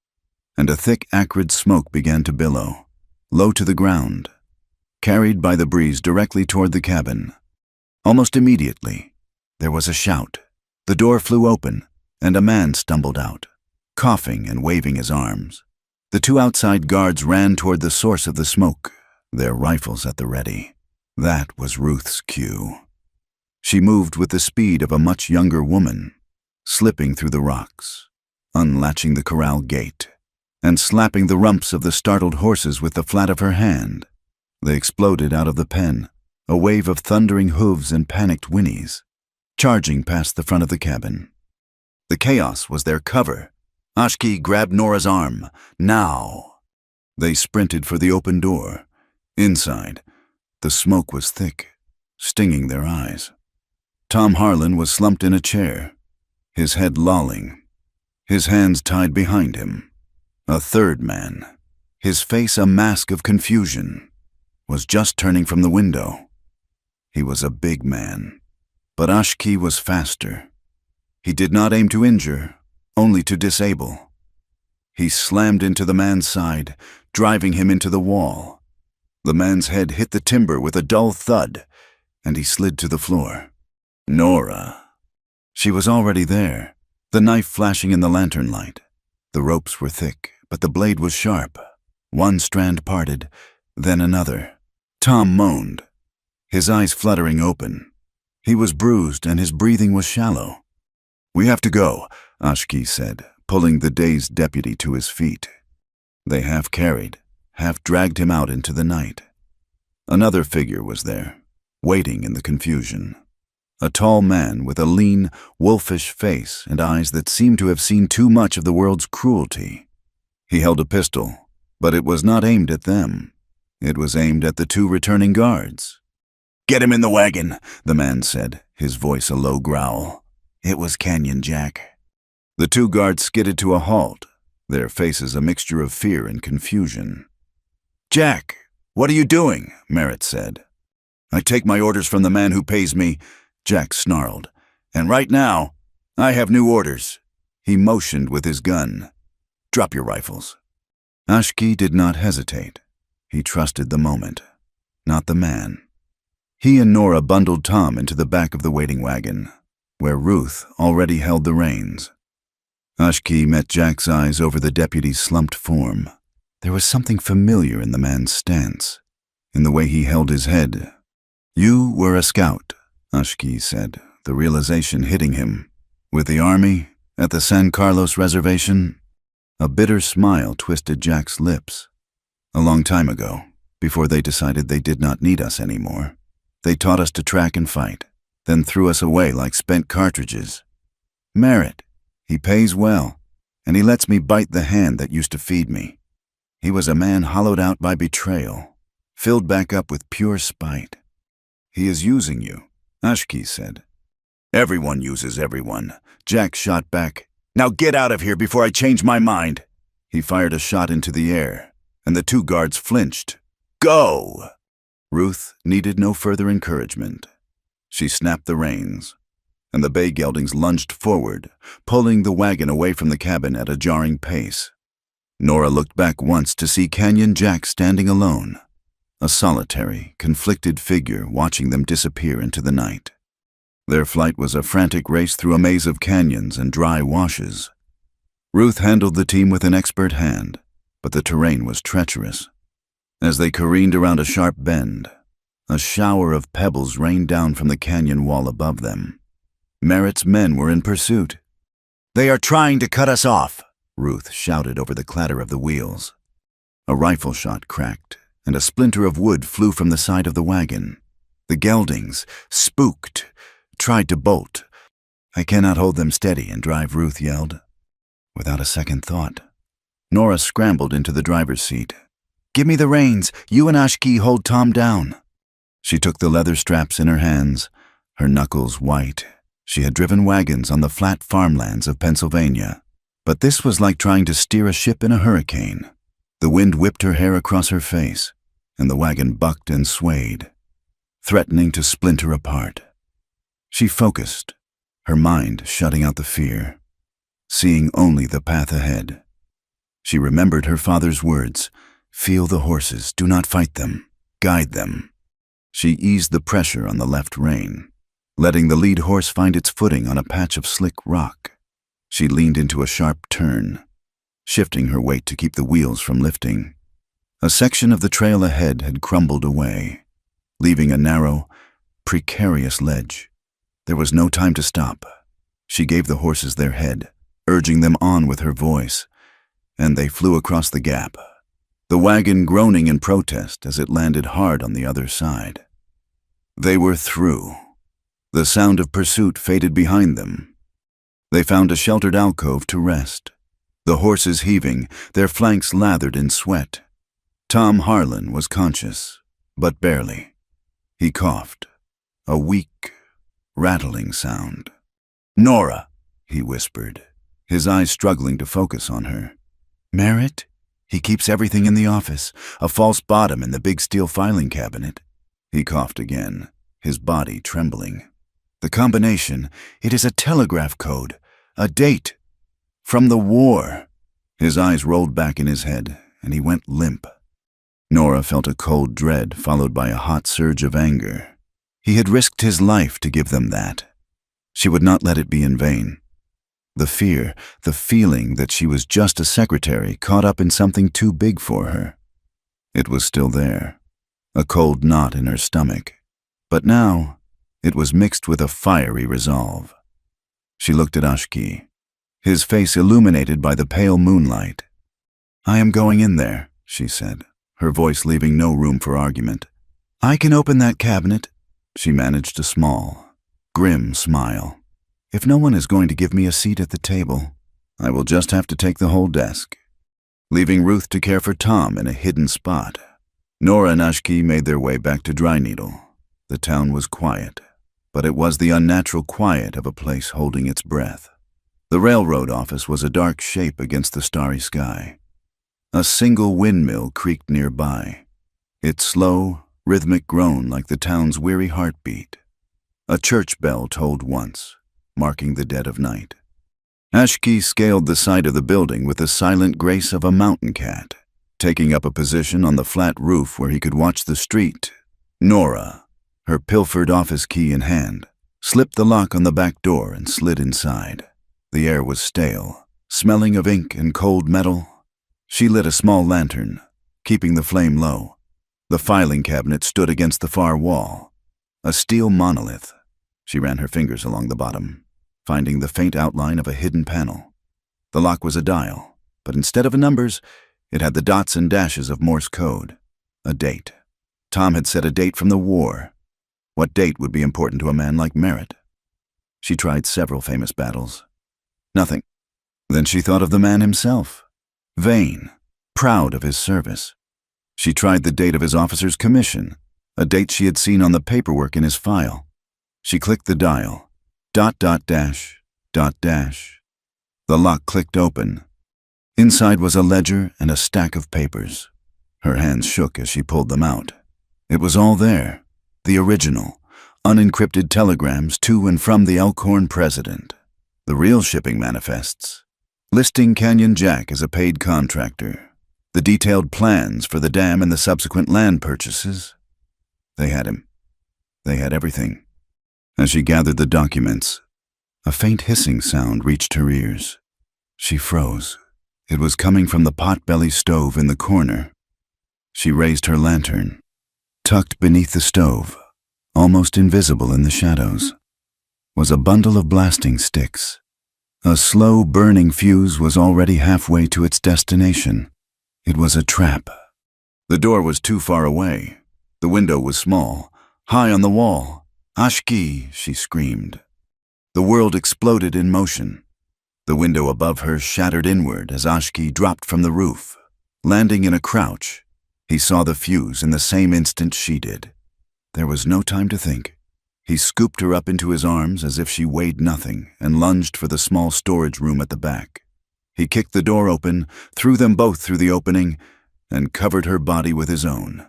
and a thick, acrid smoke began to billow, low to the ground, carried by the breeze directly toward the cabin. Almost immediately, there was a shout. The door flew open, and a man stumbled out, coughing and waving his arms. The two outside guards ran toward the source of the smoke, their rifles at the ready. That was Ruth's cue. She moved with the speed of a much younger woman, slipping through the rocks, unlatching the corral gate, and slapping the rumps of the startled horses with the flat of her hand. They exploded out of the pen, a wave of thundering hooves and panicked whinnies, charging past the front of the cabin. The chaos was their cover. Ashki grabbed Nora's arm. "Now!" They sprinted for the open door. Inside, the smoke was thick, stinging their eyes. Tom Harlan was slumped in a chair, his head lolling, his hands tied behind him. A third man, his face a mask of confusion, was just turning from the window. He was a big man, but Ashki was faster. He did not aim to injure, only to disable. He slammed into the man's side, driving him into the wall. The man's head hit the timber with a dull thud, and he slid to the floor. Nora. She was already there, the knife flashing in the lantern light. The ropes were thick, but the blade was sharp. One strand parted, then another. Tom moaned, his eyes fluttering open. He was bruised and his breathing was shallow. "We have to go," Ashki said, pulling the dazed deputy to his feet. They half carried, half dragged him out into the night. Another figure was there, waiting in the confusion. A tall man with a lean, wolfish face and eyes that seemed to have seen too much of the world's cruelty. He held a pistol, but it was not aimed at them. It was aimed at the two returning guards. "Get him in the wagon," the man said, his voice a low growl. It was Canyon Jack. The two guards skidded to a halt, their faces a mixture of fear and confusion. "Jack, what are you doing?" Merritt said. "I take my orders from the man who pays me," Jack snarled. "And right now, I have new orders." He motioned with his gun. "Drop your rifles." Ashki did not hesitate. He trusted the moment, not the man. He and Nora bundled Tom into the back of the waiting wagon, where Ruth already held the reins. Ashki met Jack's eyes over the deputy's slumped form. There was something familiar in the man's stance, in the way he held his head. "You were a scout," Ashki said, the realization hitting him. "With the army, at the San Carlos reservation?" A bitter smile twisted Jack's lips. "A long time ago, before they decided they did not need us anymore. They taught us to track and fight, then threw us away like spent cartridges. Merritt, he pays well, and he lets me bite the hand that used to feed me. He was a man hollowed out by betrayal, filled back up with pure spite." "He is using you," Ashki said. "Everyone uses everyone," Jack shot back. "Now get out of here before I change my mind." He fired a shot into the air, and the two guards flinched. "Go!" Ruth needed no further encouragement. She snapped the reins, and the bay geldings lunged forward, pulling the wagon away from the cabin at a jarring pace. Nora looked back once to see Canyon Jack standing alone, a solitary, conflicted figure watching them disappear into the night. Their flight was a frantic race through a maze of canyons and dry washes, Ruth handled the team with an expert hand, but the terrain was treacherous. As they careened around a sharp bend, a shower of pebbles rained down from the canyon wall above them. Merritt's men were in pursuit. "They are trying to cut us off," Ruth shouted over the clatter of the wheels. A rifle shot cracked, and a splinter of wood flew from the side of the wagon. The geldings, spooked, tried to bolt. "I cannot hold them steady and drive," Ruth yelled. Without a second thought, Nora scrambled into the driver's seat. "Give me the reins. You and Ashki hold Tom down." She took the leather straps in her hands, her knuckles white. She had driven wagons on the flat farmlands of Pennsylvania, but this was like trying to steer a ship in a hurricane. The wind whipped her hair across her face, and the wagon bucked and swayed, threatening to splinter apart. She focused, her mind shutting out the fear, seeing only the path ahead. She remembered her father's words, "Feel the horses, do not fight them, guide them." She eased the pressure on the left rein, letting the lead horse find its footing on a patch of slick rock. She leaned into a sharp turn, shifting her weight to keep the wheels from lifting. A section of the trail ahead had crumbled away, leaving a narrow, precarious ledge. There was no time to stop. She gave the horses their head, urging them on with her voice, and they flew across the gap, the wagon groaning in protest as it landed hard on the other side. They were through. The sound of pursuit faded behind them. They found a sheltered alcove to rest, the horses heaving, their flanks lathered in sweat. Tom Harlan was conscious, but barely. He coughed, a weak, rattling sound. "Nora," he whispered, his eyes struggling to focus on her. "Merritt? He keeps everything in the office, a false bottom in the big steel filing cabinet." He coughed again, his body trembling. "The combination, it is a telegraph code, a date. From the war." His eyes rolled back in his head, and he went limp. Nora felt a cold dread followed by a hot surge of anger. He had risked his life to give them that. She would not let it be in vain. The fear, the feeling that she was just a secretary caught up in something too big for her. It was still there, a cold knot in her stomach, but now it was mixed with a fiery resolve. She looked at Ashki, his face illuminated by the pale moonlight. "I am going in there," she said, her voice leaving no room for argument. "I can open that cabinet." She managed a small, grim smile. "If no one is going to give me a seat at the table, I will just have to take the whole desk." Leaving Ruth to care for Tom in a hidden spot, Nora and Ashki made their way back to Dry Needle. The town was quiet, but it was the unnatural quiet of a place holding its breath. The railroad office was a dark shape against the starry sky. A single windmill creaked nearby, its slow, rhythmic groan like the town's weary heartbeat. A church bell tolled once, marking the dead of night. Ashki scaled the side of the building with the silent grace of a mountain cat, taking up a position on the flat roof where he could watch the street. Nora, her pilfered office key in hand, slipped the lock on the back door and slid inside. The air was stale, smelling of ink and cold metal. She lit a small lantern, keeping the flame low. The filing cabinet stood against the far wall, a steel monolith. She ran her fingers along the bottom, finding the faint outline of a hidden panel. The lock was a dial, but instead of numbers, it had the dots and dashes of Morse code. A date. Tom had set a date from the war. What date would be important to a man like Merritt? She tried several famous battles. Nothing. Then she thought of the man himself. Vain, proud of his service. She tried the date of his officer's commission, a date she had seen on the paperwork in his file. She clicked the dial. ... The lock clicked open. Inside was a ledger and a stack of papers. Her hands shook as she pulled them out. It was all there, the original, unencrypted telegrams to and from the Elkhorn president, the real shipping manifests, listing Canyon Jack as a paid contractor, the detailed plans for the dam and the subsequent land purchases. They had him. They had everything. As she gathered the documents, a faint hissing sound reached her ears. She froze. It was coming from the potbelly stove in the corner. She raised her lantern. Tucked beneath the stove, almost invisible in the shadows, was a bundle of blasting sticks. A slow burning fuse was already halfway to its destination. It was a trap. The door was too far away. The window was small, high on the wall. "Ashki!" she screamed. The world exploded in motion. The window above her shattered inward as Ashki dropped from the roof. Landing in a crouch, he saw the fuse in the same instant she did. There was no time to think. He scooped her up into his arms as if she weighed nothing and lunged for the small storage room at the back. He kicked the door open, threw them both through the opening, and covered her body with his own.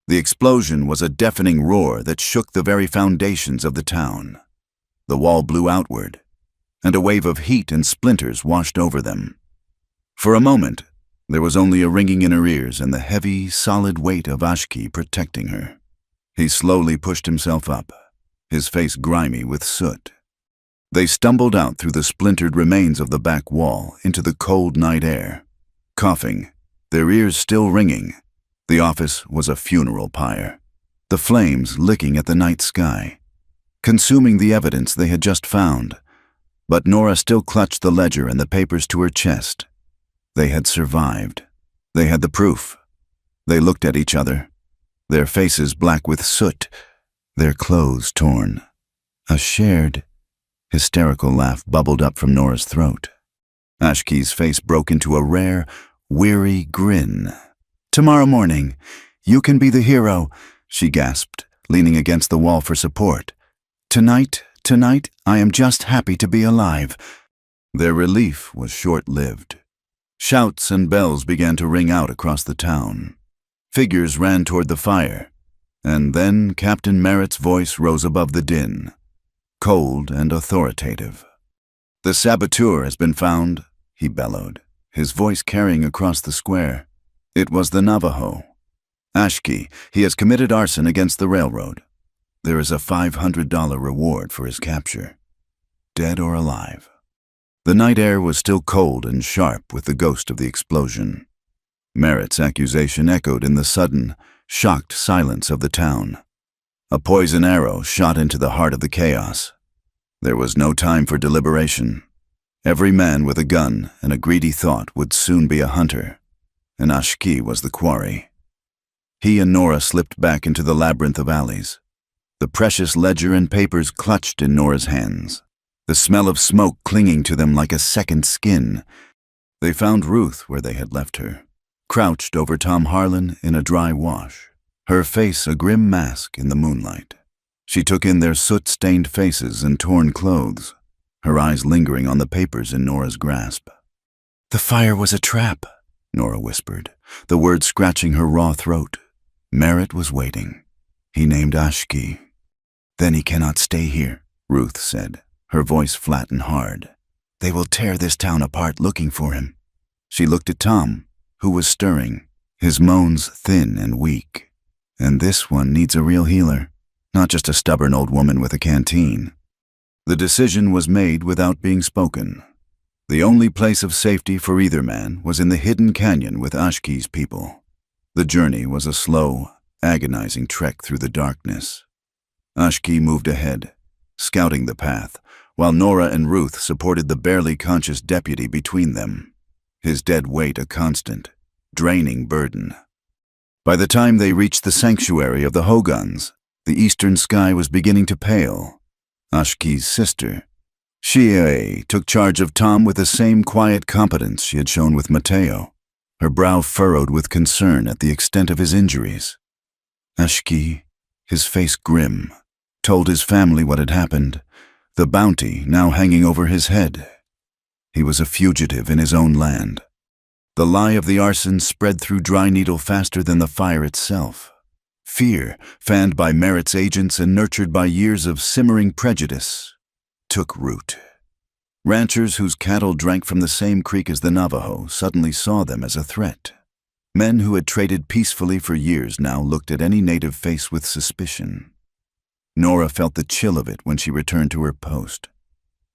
The explosion was a deafening roar that shook the very foundations of the town. The wall blew outward, and a wave of heat and splinters washed over them. For a moment, there was only a ringing in her ears and the heavy, solid weight of Ashki protecting her. He slowly pushed himself up, his face grimy with soot. They stumbled out through the splintered remains of the back wall into the cold night air, coughing, their ears still ringing. The office was a funeral pyre, the flames licking at the night sky, consuming the evidence they had just found. But Nora still clutched the ledger and the papers to her chest. They had survived. They had the proof. They looked at each other, their faces black with soot, their clothes torn. A shared, hysterical laugh bubbled up from Nora's throat. Ashki's face broke into a rare, weary grin. "Tomorrow morning, you can be the hero," she gasped, leaning against the wall for support. Tonight, I am just happy to be alive." Their relief was short-lived. Shouts and bells began to ring out across the town. Figures ran toward the fire, and then Captain Merritt's voice rose above the din, cold and authoritative. "The saboteur has been found," he bellowed, his voice carrying across the square. It was the Navajo. "Ashki, he has committed arson against the railroad. There is a $500 reward for his capture, dead or alive." The night air was still cold and sharp with the ghost of the explosion. Merritt's accusation echoed in the sudden, shocked silence of the town. A poison arrow shot into the heart of the chaos. There was no time for deliberation. Every man with a gun and a greedy thought would soon be a hunter, and Ashki was the quarry. He and Nora slipped back into the labyrinth of alleys, the precious ledger and papers clutched in Nora's hands, the smell of smoke clinging to them like a second skin. They found Ruth where they had left her, crouched over Tom Harlan in a dry wash, her face a grim mask in the moonlight. She took in their soot-stained faces and torn clothes, her eyes lingering on the papers in Nora's grasp. "The fire was a trap," Nora whispered, the words scratching her raw throat. Merritt was waiting. He named Ashki. "Then he cannot stay here," Ruth said, her voice flat and hard. "They will tear this town apart looking for him." She looked at Tom, who was stirring, his moans thin and weak. "And this one needs a real healer, not just a stubborn old woman with a canteen." The decision was made without being spoken. The only place of safety for either man was in the hidden canyon with Ashki's people. The journey was a slow, agonizing trek through the darkness. Ashki moved ahead, scouting the path, while Nora and Ruth supported the barely conscious deputy between them, his dead weight a constant, draining burden. By the time they reached the sanctuary of the Hogans, the eastern sky was beginning to pale. Ashki's sister, Shie, took charge of Tom with the same quiet competence she had shown with Mateo, her brow furrowed with concern at the extent of his injuries. Ashki, his face grim, told his family what had happened, the bounty now hanging over his head. He was a fugitive in his own land. The lie of the arson spread through Dry Needle faster than the fire itself. Fear, fanned by Merritt's agents and nurtured by years of simmering prejudice, took root. Ranchers whose cattle drank from the same creek as the Navajo suddenly saw them as a threat. Men who had traded peacefully for years now looked at any native face with suspicion. Nora felt the chill of it when she returned to her post.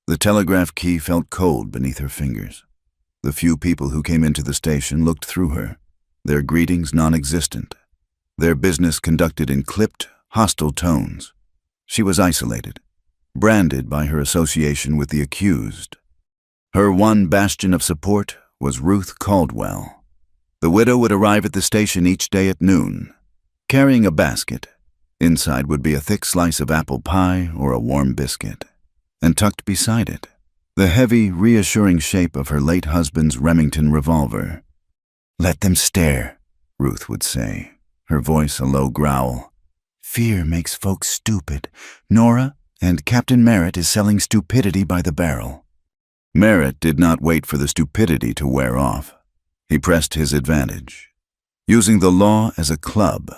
The telegraph key felt cold beneath her fingers. The few people who came into the station looked through her, their greetings non-existent, their business conducted in clipped, hostile tones. She was isolated, branded by her association with the accused. Her one bastion of support was Ruth Caldwell. The widow would arrive at the station each day at noon, carrying a basket. Inside would be a thick slice of apple pie or a warm biscuit, and tucked beside it, the heavy, reassuring shape of her late husband's Remington revolver. "Let them stare," Ruth would say, her voice a low growl. "Fear makes folks stupid. Nora and Captain Merritt is selling stupidity by the barrel." Merritt did not wait for the stupidity to wear off. He pressed his advantage. Using the law as a club,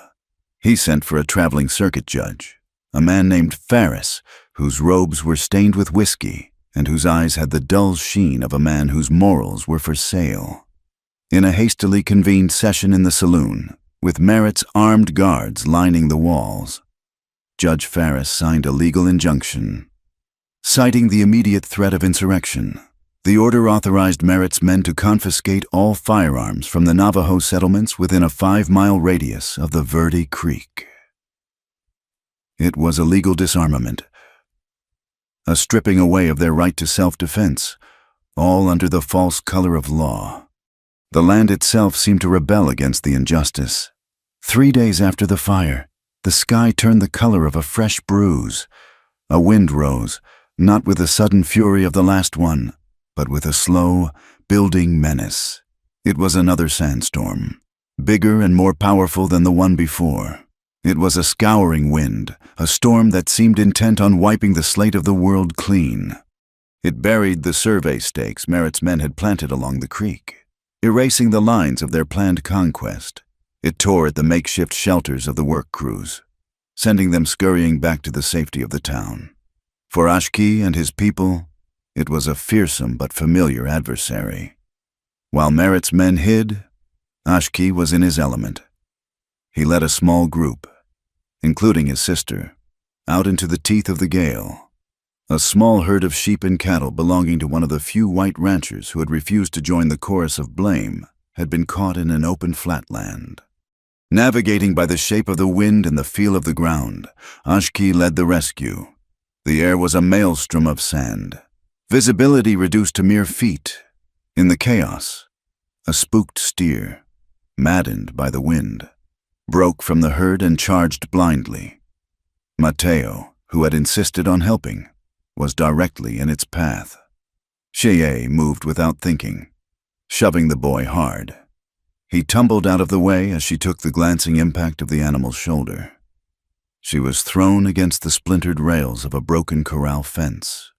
he sent for a traveling circuit judge, a man named Ferris, whose robes were stained with whiskey and whose eyes had the dull sheen of a man whose morals were for sale. In a hastily convened session in the saloon, with Merritt's armed guards lining the walls, Judge Ferris signed a legal injunction. Citing the immediate threat of insurrection, the order authorized Merritt's men to confiscate all firearms from the Navajo settlements within a 5-mile radius of the Verde Creek. It was a legal disarmament, a stripping away of their right to self-defense, all under the false color of law. The land itself seemed to rebel against the injustice. 3 days after the fire, the sky turned the color of a fresh bruise. A wind rose, not with the sudden fury of the last one, but with a slow, building menace. It was another sandstorm, bigger and more powerful than the one before. It was a scouring wind, a storm that seemed intent on wiping the slate of the world clean. It buried the survey stakes Merritt's men had planted along the creek, erasing the lines of their planned conquest. It tore at the makeshift shelters of the work crews, sending them scurrying back to the safety of the town. For Ashki and his people, it was a fearsome but familiar adversary. While Merritt's men hid, Ashki was in his element. He led a small group, including his sister, out into the teeth of the gale. A small herd of sheep and cattle belonging to one of the few white ranchers who had refused to join the chorus of blame had been caught in an open flatland. Navigating by the shape of the wind and the feel of the ground, Ashki led the rescue. The air was a maelstrom of sand, visibility reduced to mere feet. In the chaos, a spooked steer, maddened by the wind, broke from the herd and charged blindly. Mateo, who had insisted on helping, was directly in its path. Cheye moved without thinking, shoving the boy hard. He tumbled out of the way as she took the glancing impact of the animal's shoulder. She was thrown against the splintered rails of a broken corral fence.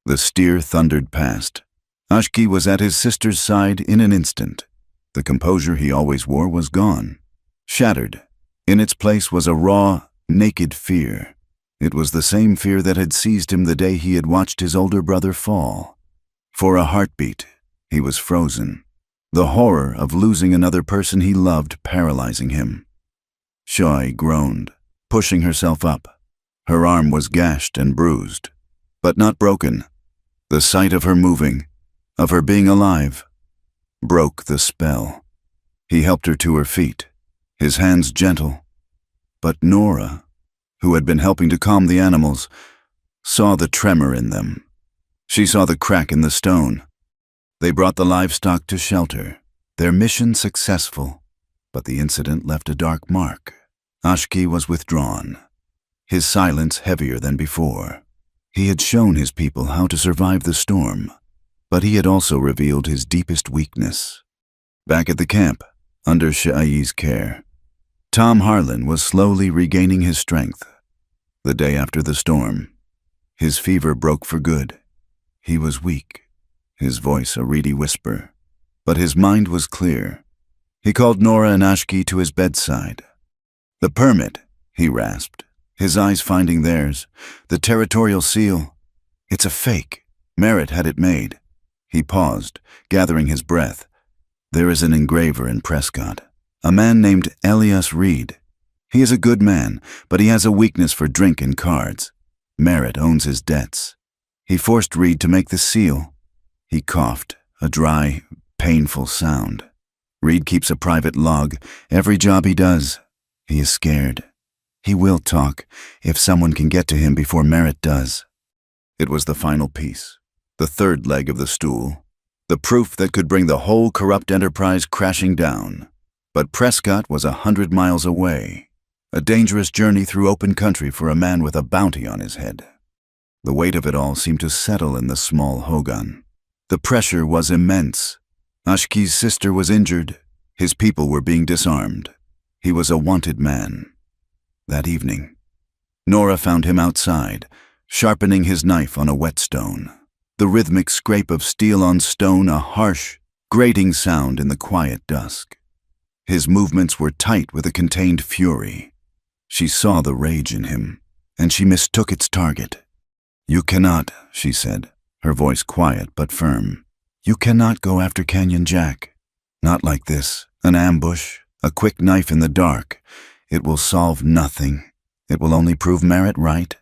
The steer thundered past. Ashki was at his sister's side in an instant. The composure he always wore was gone, shattered. In its place was a raw, naked fear. It was the same fear that had seized him the day he had watched his older brother fall. For a heartbeat, he was frozen, the horror of losing another person he loved paralyzing him. Shoy groaned, pushing herself up. Her arm was gashed and bruised, but not broken. The sight of her moving, of her being alive, broke the spell. He helped her to her feet, his hands gentle. But Nora, who had been helping to calm the animals, saw the tremor in them. She saw the crack in the stone. They brought the livestock to shelter, their mission successful, but the incident left a dark mark. Ashki was withdrawn, his silence heavier than before. He had shown his people how to survive the storm, but he had also revealed his deepest weakness. Back at the camp, under Cheye's care, Tom Harlan was slowly regaining his strength. The day after the storm, his fever broke for good. He was weak, his voice a reedy whisper, but his mind was clear. He called Nora and Ashki to his bedside. "The permit," he rasped, his eyes finding theirs. "The territorial seal. It's a fake. Merritt had it made." He paused, gathering his breath. "There is an engraver in Prescott, a man named Elias Reed. He is a good man, but he has a weakness for drink and cards. Merritt owns his debts. He forced Reed to make the seal." He coughed, a dry, painful sound. Reed keeps a private log, every job he does. He is scared. He will talk, if someone can get to him before Merritt does. It was the final piece, the third leg of the stool, the proof that could bring the whole corrupt enterprise crashing down. But Prescott was 100 miles away, a dangerous journey through open country for a man with a bounty on his head. The weight of it all seemed to settle in the small hogan. The pressure was immense. Ashki's sister was injured. His people were being disarmed. He was a wanted man. That evening, Nora found him outside, sharpening his knife on a whetstone. The rhythmic scrape of steel on stone, a harsh, grating sound in the quiet dusk. His movements were tight with a contained fury. She saw the rage in him, and she mistook its target. "You cannot," she said, her voice quiet but firm. "You cannot go after Canyon Jack. Not like this, an ambush, a quick knife in the dark. It will solve nothing. It will only prove Merritt right."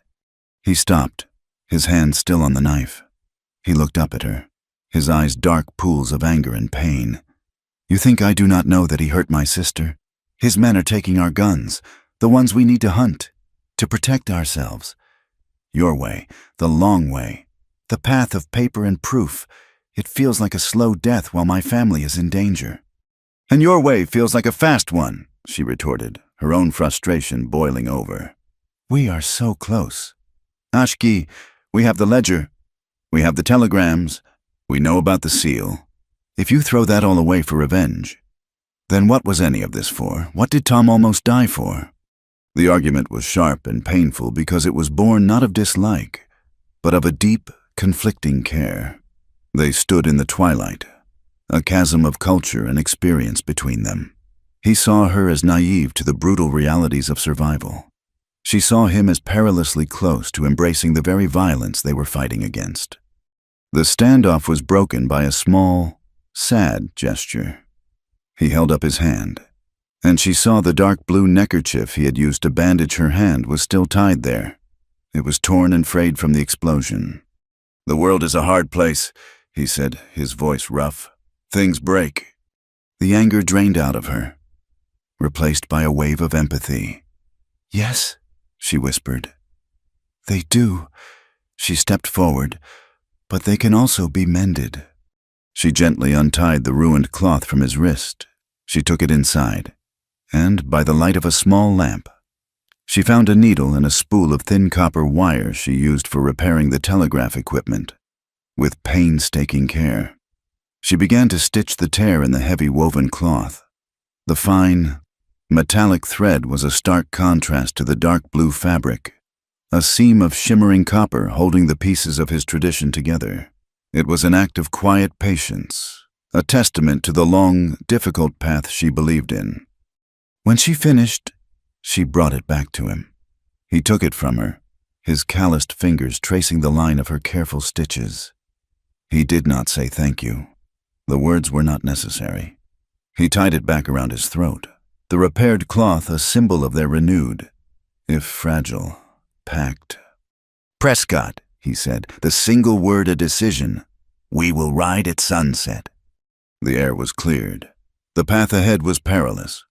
He stopped, his hand still on the knife. He looked up at her, his eyes dark pools of anger and pain. "You think I do not know that he hurt my sister? His men are taking our guns, the ones we need to hunt, to protect ourselves. Your way, the long way, the path of paper and proof, it feels like a slow death while my family is in danger." "And your way feels like a fast one," she retorted, her own frustration boiling over. "We are so close. Ashki, we have the ledger. We have the telegrams. We know about the seal. If you throw that all away for revenge, then what was any of this for? What did Tom almost die for?" The argument was sharp and painful because it was born not of dislike, but of a deep, conflicting care. They stood in the twilight, a chasm of culture and experience between them. He saw her as naive to the brutal realities of survival. She saw him as perilously close to embracing the very violence they were fighting against. The standoff was broken by a small, sad gesture. He held up his hand, and she saw the dark blue neckerchief he had used to bandage her hand was still tied there. It was torn and frayed from the explosion. "The world is a hard place," he said, his voice rough. "Things break." The anger drained out of her, replaced by a wave of empathy. "Yes," she whispered. "They do." She stepped forward, "but they can also be mended." She gently untied the ruined cloth from his wrist. She took it inside, and by the light of a small lamp, she found a needle and a spool of thin copper wire she used for repairing the telegraph equipment. With painstaking care, she began to stitch the tear in the heavy woven cloth. The fine, metallic thread was a stark contrast to the dark blue fabric, a seam of shimmering copper holding the pieces of his tradition together. It was an act of quiet patience, a testament to the long, difficult path she believed in. When she finished, she brought it back to him. He took it from her, his calloused fingers tracing the line of her careful stitches. He did not say thank you. The words were not necessary. He tied it back around his throat, the repaired cloth a symbol of their renewed, if fragile, pact. "Prescott," he said, the single word a decision. "We will ride at sunset." The air was cleared. The path ahead was perilous,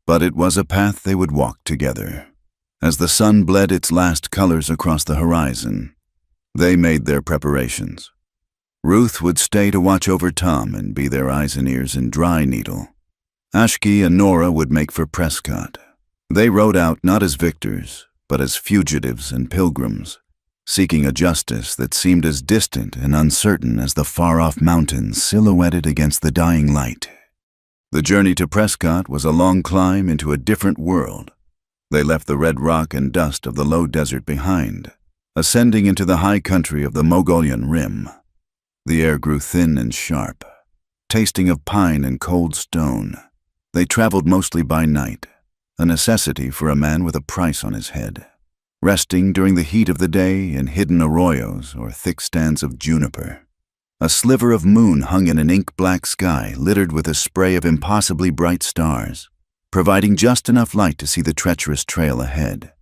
but it was a path they would walk together. As the sun bled its last colors across the horizon, they made their preparations. Ruth would stay to watch over Tom and be their eyes and ears in Dry Needle. Ashki and Nora would make for Prescott. They rode out not as victors, but as fugitives and pilgrims, seeking a justice that seemed as distant and uncertain as the far-off mountains silhouetted against the dying light. The journey to Prescott was a long climb into a different world. They left the red rock and dust of the low desert behind, ascending into the high country of the Mongolian Rim. The air grew thin and sharp, tasting of pine and cold stone. They traveled mostly by night, a necessity for a man with a price on his head, resting during the heat of the day in hidden arroyos or thick stands of juniper. A sliver of moon hung in an ink-black sky littered with a spray of impossibly bright stars, providing just enough light to see the treacherous trail ahead.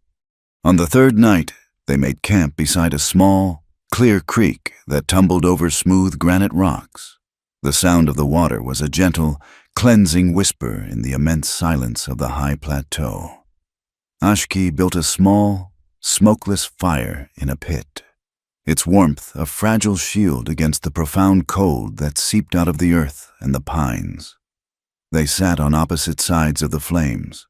On the third night, they made camp beside a small, clear creek that tumbled over smooth granite rocks. The sound of the water was a gentle, cleansing whisper in the immense silence of the high plateau. Ashki built a small, smokeless fire in a pit, its warmth a fragile shield against the profound cold that seeped out of the earth and the pines. They sat on opposite sides of the flames,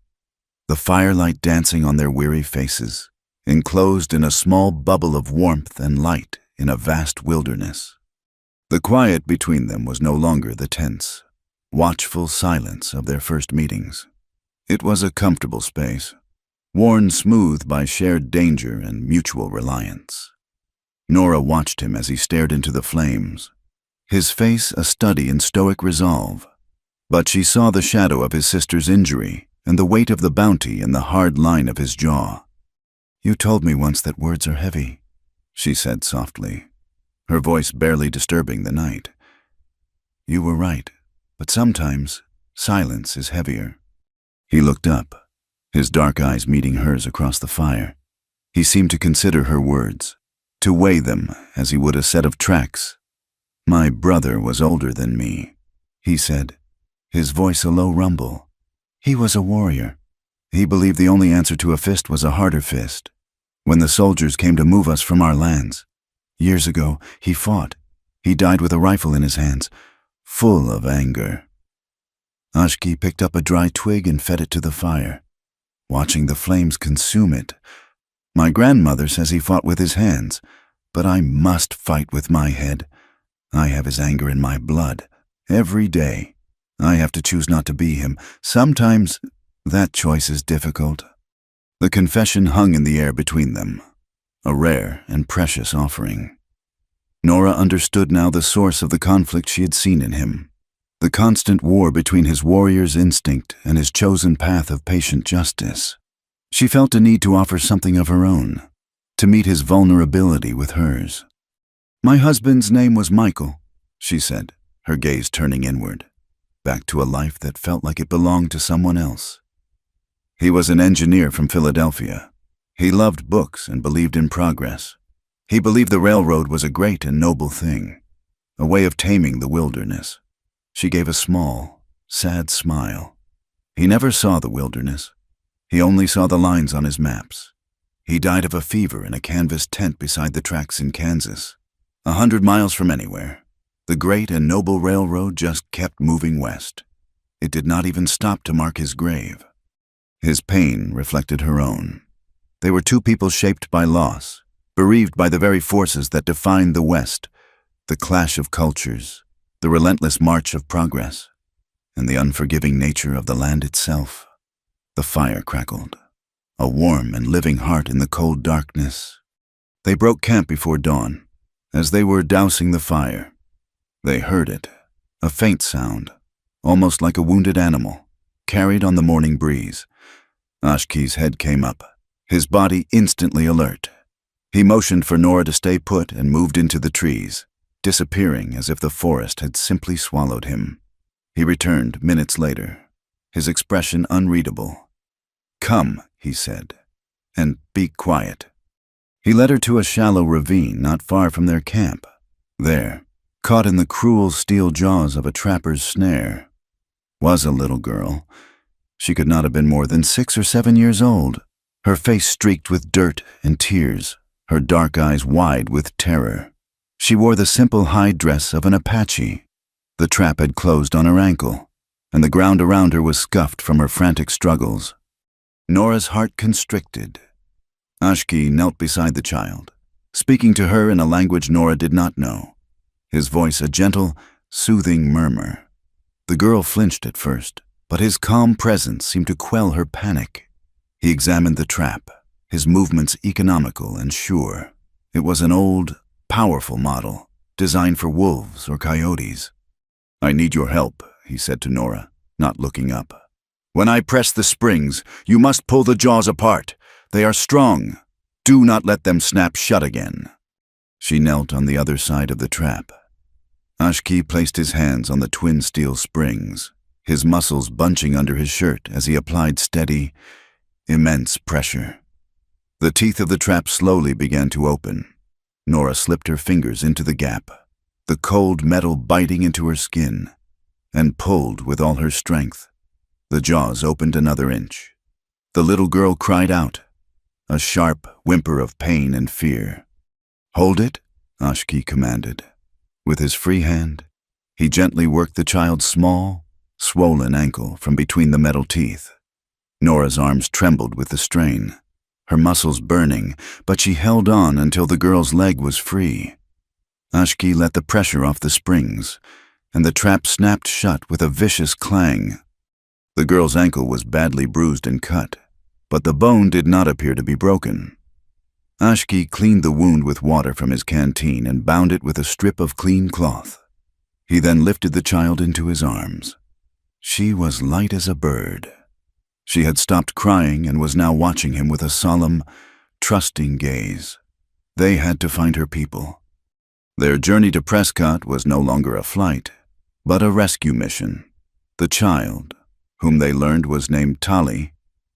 the firelight dancing on their weary faces, enclosed in a small bubble of warmth and light in a vast wilderness. The quiet between them was no longer the tense, watchful silence of their first meetings. It was a comfortable space, worn smooth by shared danger and mutual reliance. Nora watched him as he stared into the flames, his face a study in stoic resolve. But she saw the shadow of his sister's injury and the weight of the bounty in the hard line of his jaw. "You told me once that words are heavy," she said softly, her voice barely disturbing the night. "You were right, but sometimes silence is heavier." He looked up, his dark eyes meeting hers across the fire. He seemed to consider her words, to weigh them as he would a set of tracks. "My brother was older than me," he said, his voice a low rumble. "He was a warrior. He believed the only answer to a fist was a harder fist. When the soldiers came to move us from our lands, years ago, he fought. He died with a rifle in his hands, full of anger." Ashki picked up a dry twig and fed it to the fire, watching the flames consume it. "My grandmother says he fought with his hands, but I must fight with my head. I have his anger in my blood, every day. I have to choose not to be him. Sometimes that choice is difficult." The confession hung in the air between them, a rare and precious offering. Nora understood now the source of the conflict she had seen in him, the constant war between his warrior's instinct and his chosen path of patient justice. She felt a need to offer something of her own, to meet his vulnerability with hers. "My husband's name was Michael," she said, her gaze turning inward, back to a life that felt like it belonged to someone else. "He was an engineer from Philadelphia. He loved books and believed in progress. He believed the railroad was a great and noble thing, a way of taming the wilderness." She gave a small, sad smile. "He never saw the wilderness. He only saw the lines on his maps. He died of a fever in a canvas tent beside the tracks in Kansas, 100 miles from anywhere. The great and noble railroad just kept moving west. It did not even stop to mark his grave." His pain reflected her own. They were two people shaped by loss, bereaved by the very forces that defined the West, the clash of cultures, the relentless march of progress, and the unforgiving nature of the land itself. The fire crackled, a warm and living heart in the cold darkness. They broke camp before dawn. As they were dousing the fire, they heard it, a faint sound, almost like a wounded animal, carried on the morning breeze. Ashki's head came up, his body instantly alert. He motioned for Nora to stay put and moved into the trees, disappearing as if the forest had simply swallowed him. He returned minutes later, his expression unreadable. "Come," he said, "and be quiet." He led her to a shallow ravine not far from their camp. There, caught in the cruel steel jaws of a trapper's snare, was a little girl. She could not have been more than 6 or 7 years old, her face streaked with dirt and tears, her dark eyes wide with terror. She wore the simple hide dress of an Apache. The trap had closed on her ankle, and the ground around her was scuffed from her frantic struggles. Nora's heart constricted. Ashki knelt beside the child, speaking to her in a language Nora did not know, his voice a gentle, soothing murmur. The girl flinched at first, but his calm presence seemed to quell her panic. He examined the trap, his movements economical and sure. It was an old, powerful model, designed for wolves or coyotes. "I need your help," he said to Nora, not looking up. "When I press the springs, you must pull the jaws apart. They are strong. Do not let them snap shut again." She knelt on the other side of the trap. Ashki placed his hands on the twin steel springs, his muscles bunching under his shirt as he applied steady, immense pressure. The teeth of the trap slowly began to open. Nora slipped her fingers into the gap. the cold metal biting into her skin, and pulled with all her strength. The jaws opened another inch. The little girl cried out, a sharp whimper of pain and fear. "Hold it," Ashki commanded. With his free hand, he gently worked the child's small, swollen ankle from between the metal teeth. Nora's arms trembled with the strain, her muscles burning, but she held on until the girl's leg was free. Ashki let the pressure off the springs, and the trap snapped shut with a vicious clang. The girl's ankle was badly bruised and cut, but the bone did not appear to be broken. Ashki cleaned the wound with water from his canteen and bound it with a strip of clean cloth. He then lifted the child into his arms. She was light as a bird. She had stopped crying and was now watching him with a solemn, trusting gaze. They had to find her people. Their journey to Prescott was no longer a flight, but a rescue mission. The child, whom they learned was named Tali,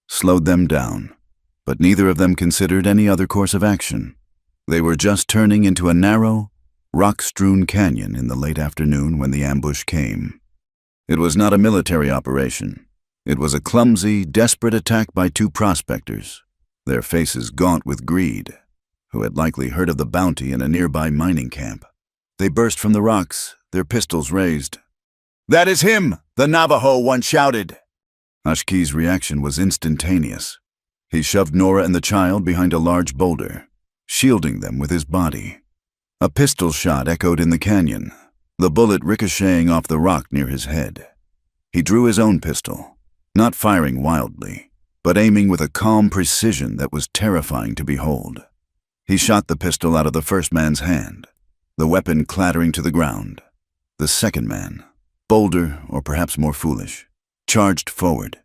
slowed them down, but neither of them considered any other course of action. They were just turning into a narrow, rock-strewn canyon in the late afternoon when the ambush came. It was not a military operation. It was a clumsy, desperate attack by two prospectors, their faces gaunt with greed, who had likely heard of the bounty in a nearby mining camp. They burst from the rocks, their pistols raised. "That is him!" the Navajo one shouted. Ashki's reaction was instantaneous. He shoved Nora and the child behind a large boulder, shielding them with his body. A pistol shot echoed in the canyon, the bullet ricocheting off the rock near his head. He drew his own pistol, not firing wildly, but aiming with a calm precision that was terrifying to behold. He shot the pistol out of the first man's hand, the weapon clattering to the ground. The second man, bolder or perhaps more foolish, charged forward.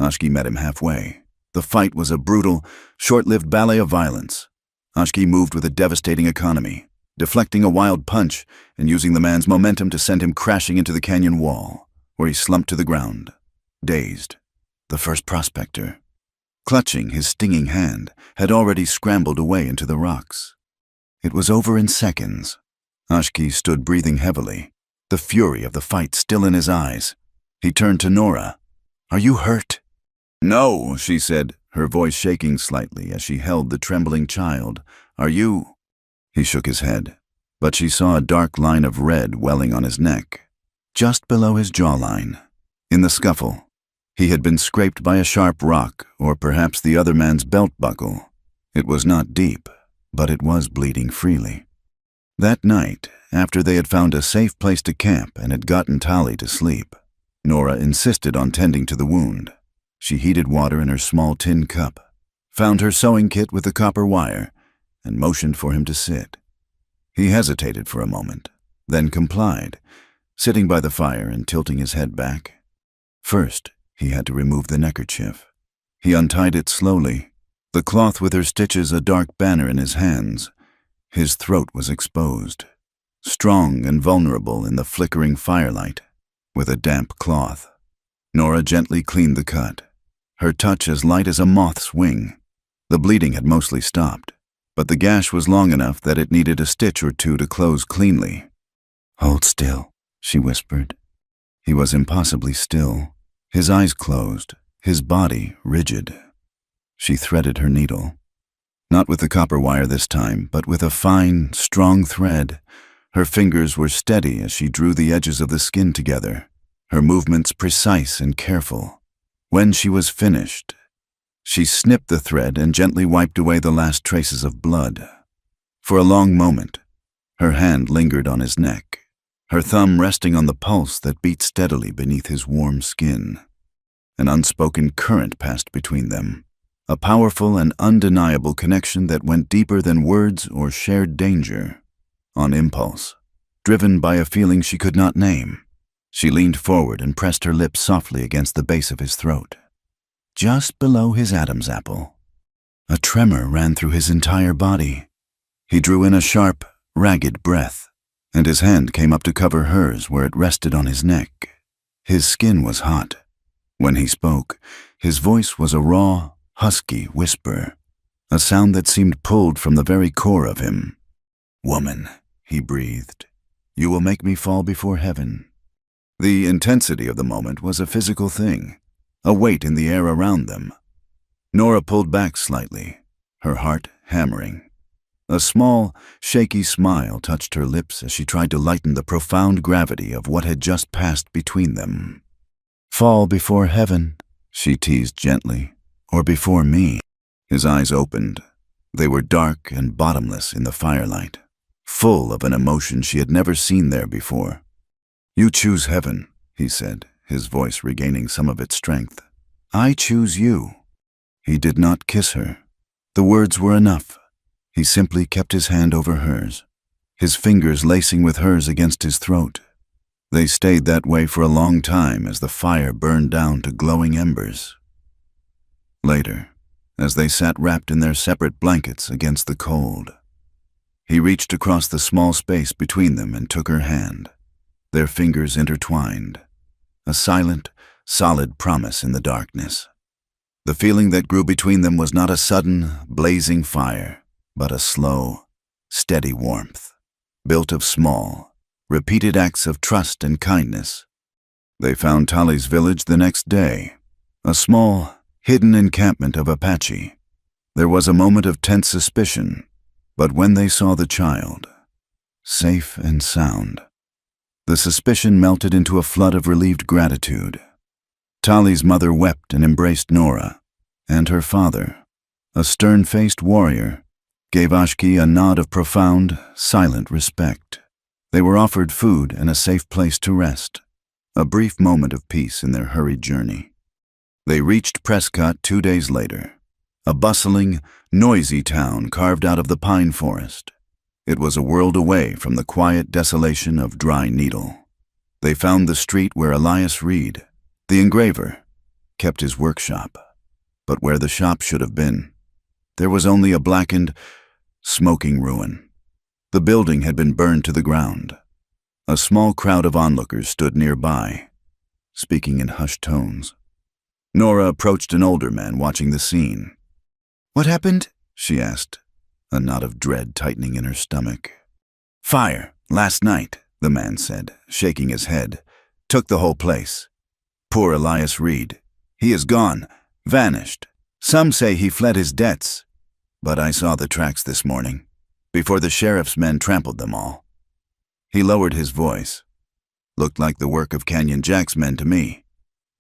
Ashki met him halfway. The fight was a brutal, short-lived ballet of violence. Ashki moved with a devastating economy, deflecting a wild punch and using the man's momentum to send him crashing into the canyon wall, where he slumped to the ground, dazed. The first prospector, clutching his stinging hand, had already scrambled away into the rocks. It was over in seconds. Ashki stood breathing heavily, the fury of the fight still in his eyes. He turned to Nora. "Are you hurt?" "No," she said, her voice shaking slightly as she held the trembling child. "Are you?" He shook his head, but she saw a dark line of red welling on his neck, just below his jawline. In the scuffle, he had been scraped by a sharp rock or perhaps the other man's belt buckle. It was not deep, but it was bleeding freely. That night, after they had found a safe place to camp and had gotten Tali to sleep, Nora insisted on tending to the wound. She heated water in her small tin cup, found her sewing kit with the copper wire, and motioned for him to sit. He hesitated for a moment, then complied, sitting by the fire and tilting his head back. First, he had to remove the neckerchief. He untied it slowly, the cloth with her stitches a dark banner in his hands. His throat was exposed, strong and vulnerable in the flickering firelight, with a damp cloth. Nora gently cleaned the cut, her touch as light as a moth's wing. The bleeding had mostly stopped, but the gash was long enough that it needed a stitch or two to close cleanly. "Hold still," she whispered. He was impossibly still, his eyes closed, his body rigid. She threaded her needle. Not with the copper wire this time, but with a fine, strong thread. Her fingers were steady as she drew the edges of the skin together, her movements precise and careful. When she was finished, she snipped the thread and gently wiped away the last traces of blood. For a long moment, her hand lingered on his neck, her thumb resting on the pulse that beat steadily beneath his warm skin. An unspoken current passed between them, a powerful and undeniable connection that went deeper than words or shared danger. On impulse, driven by a feeling she could not name, she leaned forward and pressed her lips softly against the base of his throat, just below his Adam's apple. A tremor ran through his entire body. He drew in a sharp, ragged breath, and his hand came up to cover hers where it rested on his neck. His skin was hot. When he spoke, his voice was a raw, husky whisper, a sound that seemed pulled from the very core of him. "Woman," he breathed, You will make me fall before heaven." The intensity of the moment was a physical thing, a weight in the air around them. Nora pulled back slightly, her heart hammering. A small, shaky smile touched her lips as she tried to lighten the profound gravity of what had just passed between them. "Fall before heaven," she teased gently, "or before me." His eyes opened. They were dark and bottomless in the firelight, full of an emotion she had never seen there before. "You choose heaven," he said, his voice regaining some of its strength. "I choose you." He did not kiss her. The words were enough. He simply kept his hand over hers, his fingers lacing with hers against his throat. They stayed that way for a long time as the fire burned down to glowing embers. Later, as they sat wrapped in their separate blankets against the cold, he reached across the small space between them and took her hand, their fingers intertwined, a silent, solid promise in the darkness. The feeling that grew between them was not a sudden, blazing fire, but a slow, steady warmth, built of small, repeated acts of trust and kindness. They found Tali's village the next day, a small, hidden encampment of Apache. There was a moment of tense suspicion, but when they saw the child, safe and sound, the suspicion melted into a flood of relieved gratitude. Tali's mother wept and embraced Nora, and her father, a stern-faced warrior, gave Ashki a nod of profound, silent respect. They were offered food and a safe place to rest, a brief moment of peace in their hurried journey. They reached Prescott 2 days later, a bustling, noisy town carved out of the pine forest. It was a world away from the quiet desolation of Dry Needle. They found the street where Elias Reed, the engraver, kept his workshop. But where the shop should have been, there was only a blackened, smoking ruin. The building had been burned to the ground. A small crowd of onlookers stood nearby, speaking in hushed tones. Nora approached an older man watching the scene. "What happened?" she asked, a knot of dread tightening in her stomach. "Fire, last night," the man said, shaking his head. "Took the whole place. Poor Elias Reed. He is gone, vanished. Some say he fled his debts, but I saw the tracks this morning, before the sheriff's men trampled them all." He lowered his voice. "Looked like the work of Canyon Jack's men to me.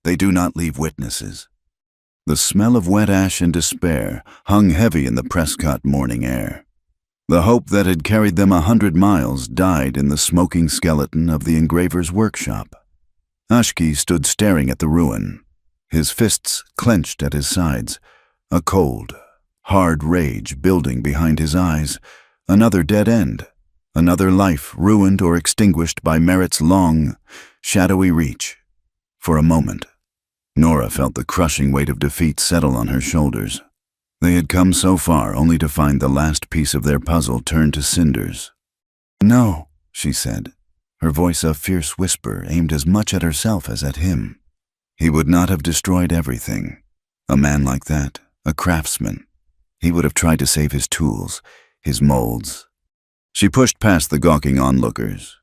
They do not leave witnesses." The smell of wet ash and despair hung heavy in the Prescott morning air. The hope that had carried them 100 miles died in the smoking skeleton of the engraver's workshop. Ashki stood staring at the ruin, his fists clenched at his sides, a cold, hard rage building behind his eyes. Another dead end, another life ruined or extinguished by Merritt's long, shadowy reach. For a moment, Nora felt the crushing weight of defeat settle on her shoulders. They had come so far only to find the last piece of their puzzle turned to cinders. "No," she said, her voice a fierce whisper aimed as much at herself as at him. He would not have destroyed everything. A man like that, a craftsman, he would have tried to save his tools, his molds. She pushed past the gawking onlookers,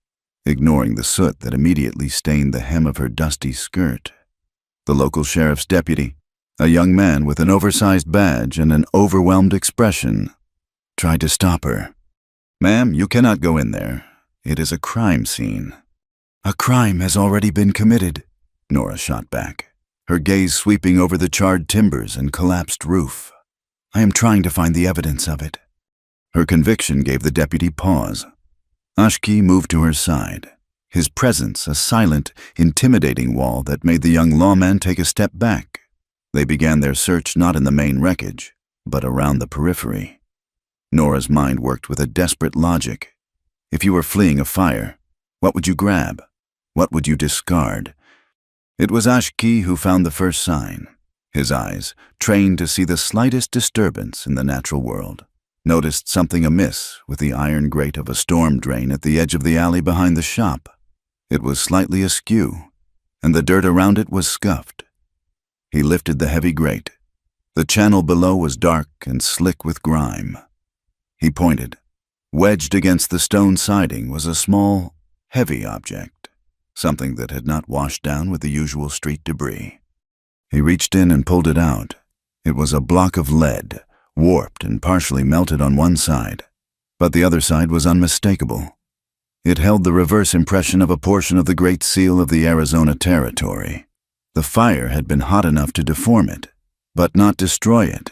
ignoring the soot that immediately stained the hem of her dusty skirt. The local sheriff's deputy, a young man with an oversized badge and an overwhelmed expression, tried to stop her. "Ma'am, you cannot go in there. It is a crime scene." "A crime has already been committed," Nora shot back, her gaze sweeping over the charred timbers and collapsed roof. "I am trying to find the evidence of it." Her conviction gave the deputy pause. Ashki moved to her side, his presence a silent, intimidating wall that made the young lawman take a step back. They began their search not in the main wreckage, but around the periphery. Nora's mind worked with a desperate logic. If you were fleeing a fire, what would you grab? What would you discard? It was Ashki who found the first sign. His eyes, trained to see the slightest disturbance in the natural world, noticed something amiss with the iron grate of a storm drain at the edge of the alley behind the shop. It was slightly askew, and the dirt around it was scuffed. He lifted the heavy grate. The channel below was dark and slick with grime. He pointed. Wedged against the stone siding was a small, heavy object, something that had not washed down with the usual street debris. He reached in and pulled it out. It was a block of lead, warped and partially melted on one side, but the other side was unmistakable. It held the reverse impression of a portion of the Great Seal of the Arizona Territory. The fire had been hot enough to deform it, but not destroy it.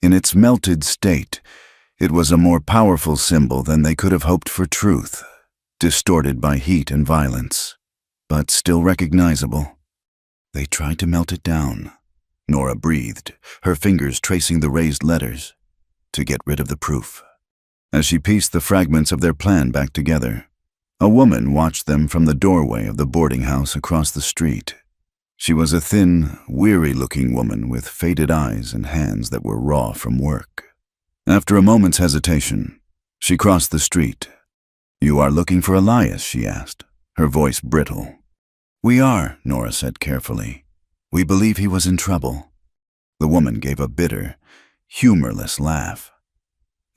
In its melted state, it was a more powerful symbol than they could have hoped for truth, distorted by heat and violence, but still recognizable. They tried to melt it down. Nora breathed, her fingers tracing the raised letters, to get rid of the proof. As she pieced the fragments of their plan back together, a woman watched them from the doorway of the boarding house across the street. She was a thin, weary-looking woman with faded eyes and hands that were raw from work. After a moment's hesitation, she crossed the street. "You are looking for Elias?" she asked, her voice brittle. "We are," Nora said carefully. "We believe he was in trouble." The woman gave a bitter, humorless laugh.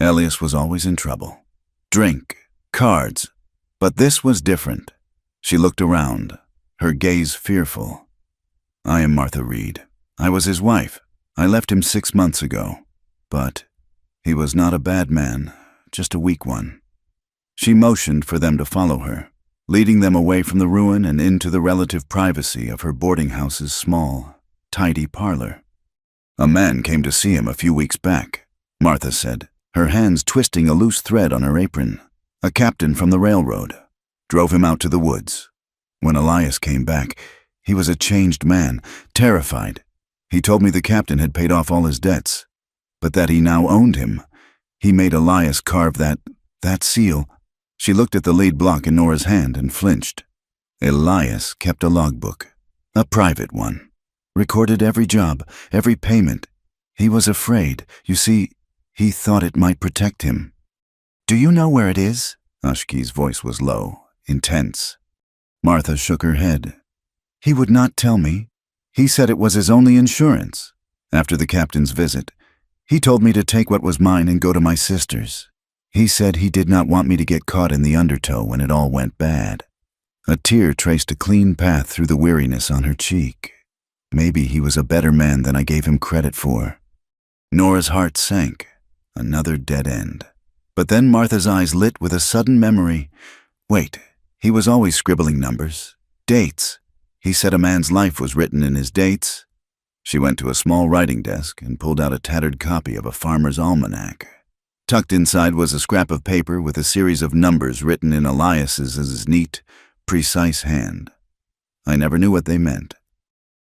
Elias was always in trouble. Drink, cards, but this was different. She looked around, her gaze fearful. "I am Martha Reed. I was his wife. I left him 6 months ago. But he was not a bad man, just a weak one." She motioned for them to follow her, leading them away from the ruin and into the relative privacy of her boarding house's small, tidy parlor. "A man came to see him a few weeks back," Martha said, her hands twisting a loose thread on her apron. "A captain from the railroad. Drove him out to the woods. When Elias came back, he was a changed man, terrified. He told me the captain had paid off all his debts, but that he now owned him. He made Elias carve that seal." She looked at the lead block in Nora's hand and flinched. Elias kept a logbook, a private one. Recorded every job, every payment. He was afraid. You see, he thought it might protect him. "Do you know where it is?" Ashki's voice was low, intense. Martha shook her head. "He would not tell me. He said it was his only insurance. After the captain's visit, he told me to take what was mine and go to my sister's. He said he did not want me to get caught in the undertow when it all went bad." A tear traced a clean path through the weariness on her cheek. Maybe he was a better man than I gave him credit for. Nora's heart sank. Another dead end. But then Martha's eyes lit with a sudden memory. Wait, he was always scribbling numbers, dates. He said a man's life was written in his dates. She went to a small writing desk and pulled out a tattered copy of a farmer's almanac. Tucked inside was a scrap of paper with a series of numbers written in Elias's neat, precise hand. I never knew what they meant.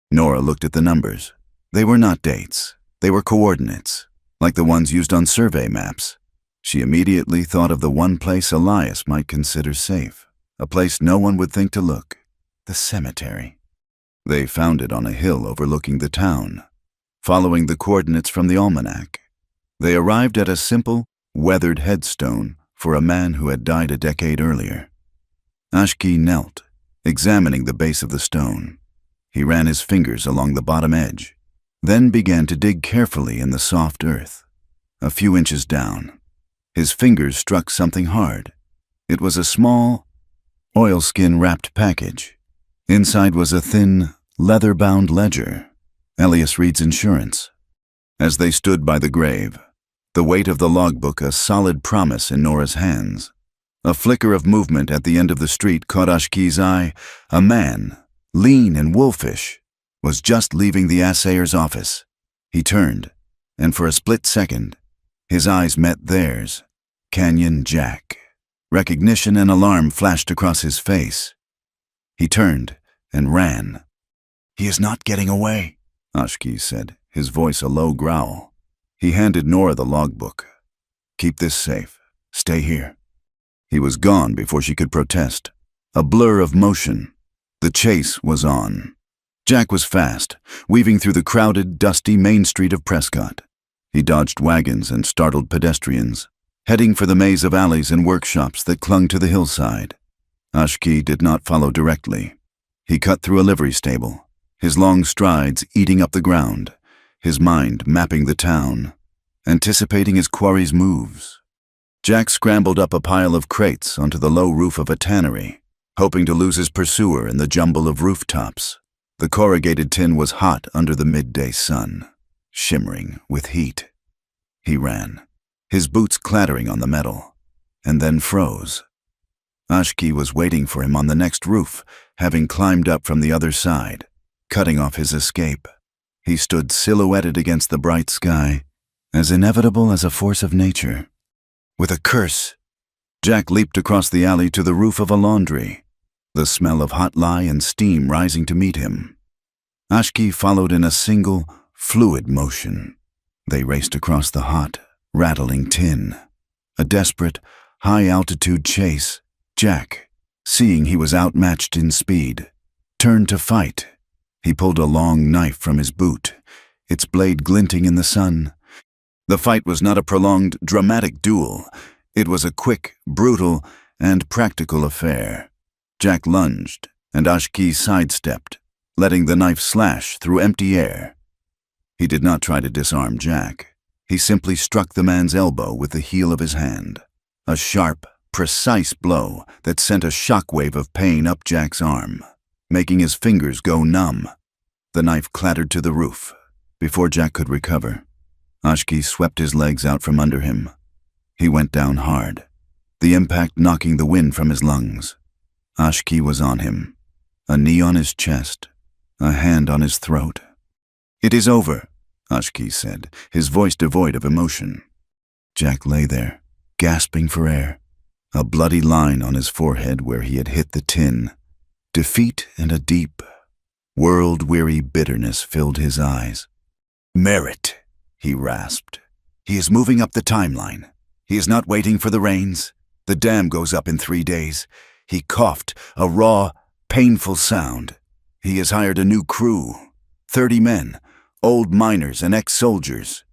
Nora looked at the numbers. They were not dates. They were coordinates, like the ones used on survey maps. She immediately thought of the one place Elias might consider safe, a place no one would think to look, the cemetery. They found it on a hill overlooking the town. Following the coordinates from the almanac, they arrived at a simple, weathered headstone for a man who had died a decade earlier. Ashki knelt, examining the base of the stone. He ran his fingers along the bottom edge, then began to dig carefully in the soft earth. A few inches down, his fingers struck something hard. It was a small, oilskin-wrapped package. Inside was a thin, leather-bound ledger, Elias Reed's insurance. As they stood by the grave, the weight of the logbook a solid promise in Nora's hands. A flicker of movement at the end of the street caught Ashki's eye. A man, lean and wolfish, was just leaving the assayer's office. He turned, and for a split second, his eyes met theirs. Canyon Jack. Recognition and alarm flashed across his face. He turned and ran. "He is not getting away," Ashki said, his voice a low growl. He handed Nora the logbook. "Keep this safe. Stay here." He was gone before she could protest. A blur of motion. The chase was on. Jack was fast, weaving through the crowded, dusty main street of Prescott. He dodged wagons and startled pedestrians, heading for the maze of alleys and workshops that clung to the hillside. Ashki did not follow directly. He cut through a livery stable, his long strides eating up the ground, his mind mapping the town, anticipating his quarry's moves. Jack scrambled up a pile of crates onto the low roof of a tannery, hoping to lose his pursuer in the jumble of rooftops. The corrugated tin was hot under the midday sun, shimmering with heat. He ran, his boots clattering on the metal, and then froze. Ashki was waiting for him on the next roof, having climbed up from the other side, cutting off his escape. He stood silhouetted against the bright sky, as inevitable as a force of nature. With a curse, Jack leaped across the alley to the roof of a laundry, the smell of hot lye and steam rising to meet him. Ashki followed in a single, fluid motion. They raced across the hot, rattling tin. A desperate, high-altitude chase. Jack, seeing he was outmatched in speed, turned to fight. He pulled a long knife from his boot, its blade glinting in the sun. The fight was not a prolonged, dramatic duel. It was a quick, brutal, and practical affair. Jack lunged, and Ashki sidestepped, letting the knife slash through empty air. He did not try to disarm Jack. He simply struck the man's elbow with the heel of his hand. A sharp, precise blow that sent a shockwave of pain up Jack's arm, making his fingers go numb. The knife clattered to the roof. Before Jack could recover, Ashki swept his legs out from under him. He went down hard, the impact knocking the wind from his lungs. Ashki was on him, a knee on his chest, a hand on his throat. "It is over," Ashki said, his voice devoid of emotion. Jack lay there, gasping for air, a bloody line on his forehead where he had hit the tin. Defeat and a deep, world-weary bitterness filled his eyes. "Merritt," he rasped. "He is moving up the timeline. He is not waiting for the rains. The dam goes up in 3 days. He coughed, a raw, painful sound. He has hired a new crew, 30 men, old miners and ex-soldiers.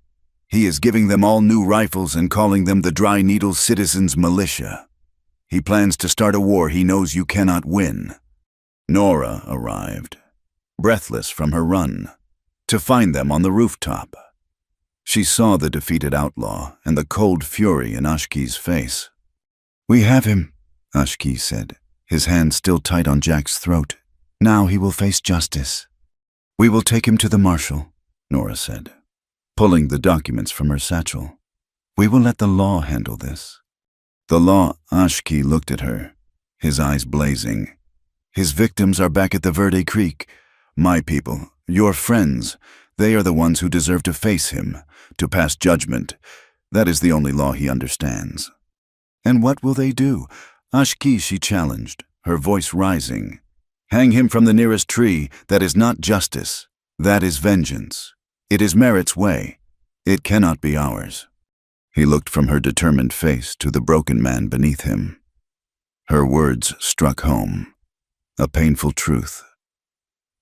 He is giving them all new rifles and calling them the Dry Needle Citizens Militia. He plans to start a war he knows you cannot win." Nora arrived, breathless from her run, to find them on the rooftop. She saw the defeated outlaw and the cold fury in Ashki's face. "We have him," Ashki said, his hand still tight on Jack's throat. "Now he will face justice." "We will take him to the marshal," Nora said, pulling the documents from her satchel. "We will let the law handle this." "The law?" Ashki looked at her, his eyes blazing. "His victims are back at the Verde Creek. My people, your friends, they are the ones who deserve to face him, to pass judgment. That is the only law he understands." "And what will they do?" Ashki, she challenged, her voice rising. "Hang him from the nearest tree. That is not justice. That is vengeance. It is Merritt's way. It cannot be ours." He looked from her determined face to the broken man beneath him. Her words struck home, a painful truth.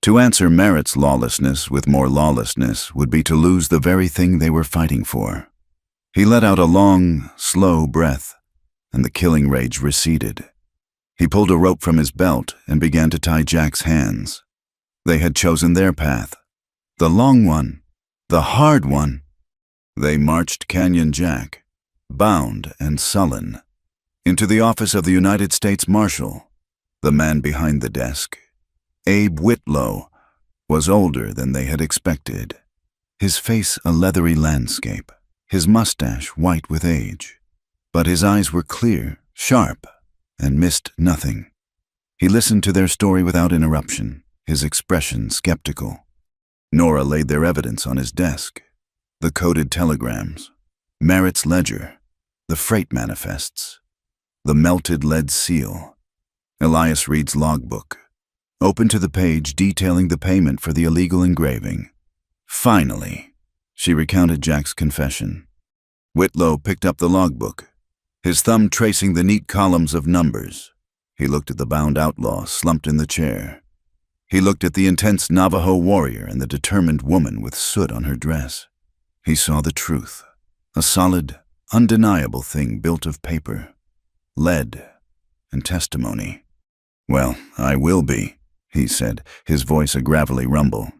To answer Merritt's lawlessness with more lawlessness would be to lose the very thing they were fighting for. He let out a long, slow breath, and the killing rage receded. He pulled a rope from his belt and began to tie Jack's hands. They had chosen their path, the long one, the hard one. They marched Canyon Jack, bound and sullen, into the office of the United States Marshal. The man behind the desk, Abe Whitlow, was older than they had expected, his face a leathery landscape, his mustache white with age. But his eyes were clear, sharp, and missed nothing. He listened to their story without interruption, his expression skeptical. Nora laid their evidence on his desk: the coded telegrams, Merritt's ledger, the freight manifests, the melted lead seal, Elias Reed's logbook, open to the page detailing the payment for the illegal engraving. Finally, she recounted Jack's confession. Whitlow picked up the logbook, his thumb tracing the neat columns of numbers. He looked at the bound outlaw slumped in the chair. He looked at the intense Navajo warrior and the determined woman with soot on her dress. He saw the truth, a solid, undeniable thing built of paper, lead, and testimony. "Well, I will be," he said, his voice a gravelly rumble.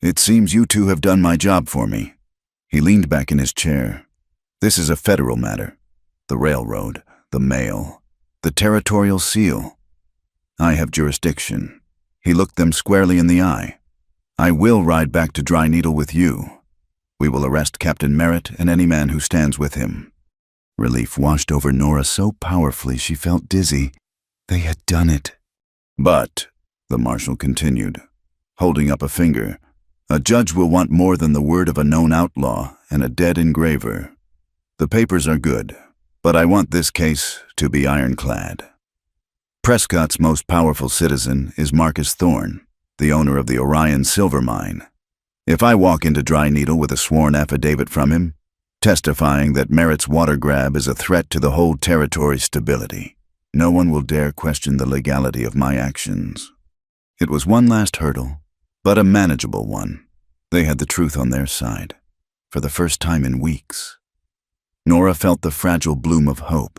"It seems you two have done my job for me." He leaned back in his chair. "This is a federal matter. The railroad, the mail, the territorial seal. I have jurisdiction. He looked them squarely in the eye. I will ride back to Dry Needle with you. We will arrest Captain Merritt and any man who stands with him. Relief washed over Nora so powerfully she felt dizzy. They had done it. But, the marshal continued, holding up a finger, a judge will want more than the word of a known outlaw and a dead engraver. The papers are good, but I want this case to be ironclad. Prescott's most powerful citizen is Marcus Thorne, the owner of the Orion Silver Mine. If I walk into Dry Needle with a sworn affidavit from him, testifying that Merritt's water grab is a threat to the whole territory's stability, no one will dare question the legality of my actions. It was one last hurdle, but a manageable one. They had the truth on their side, for the first time in weeks. Nora felt the fragile bloom of hope.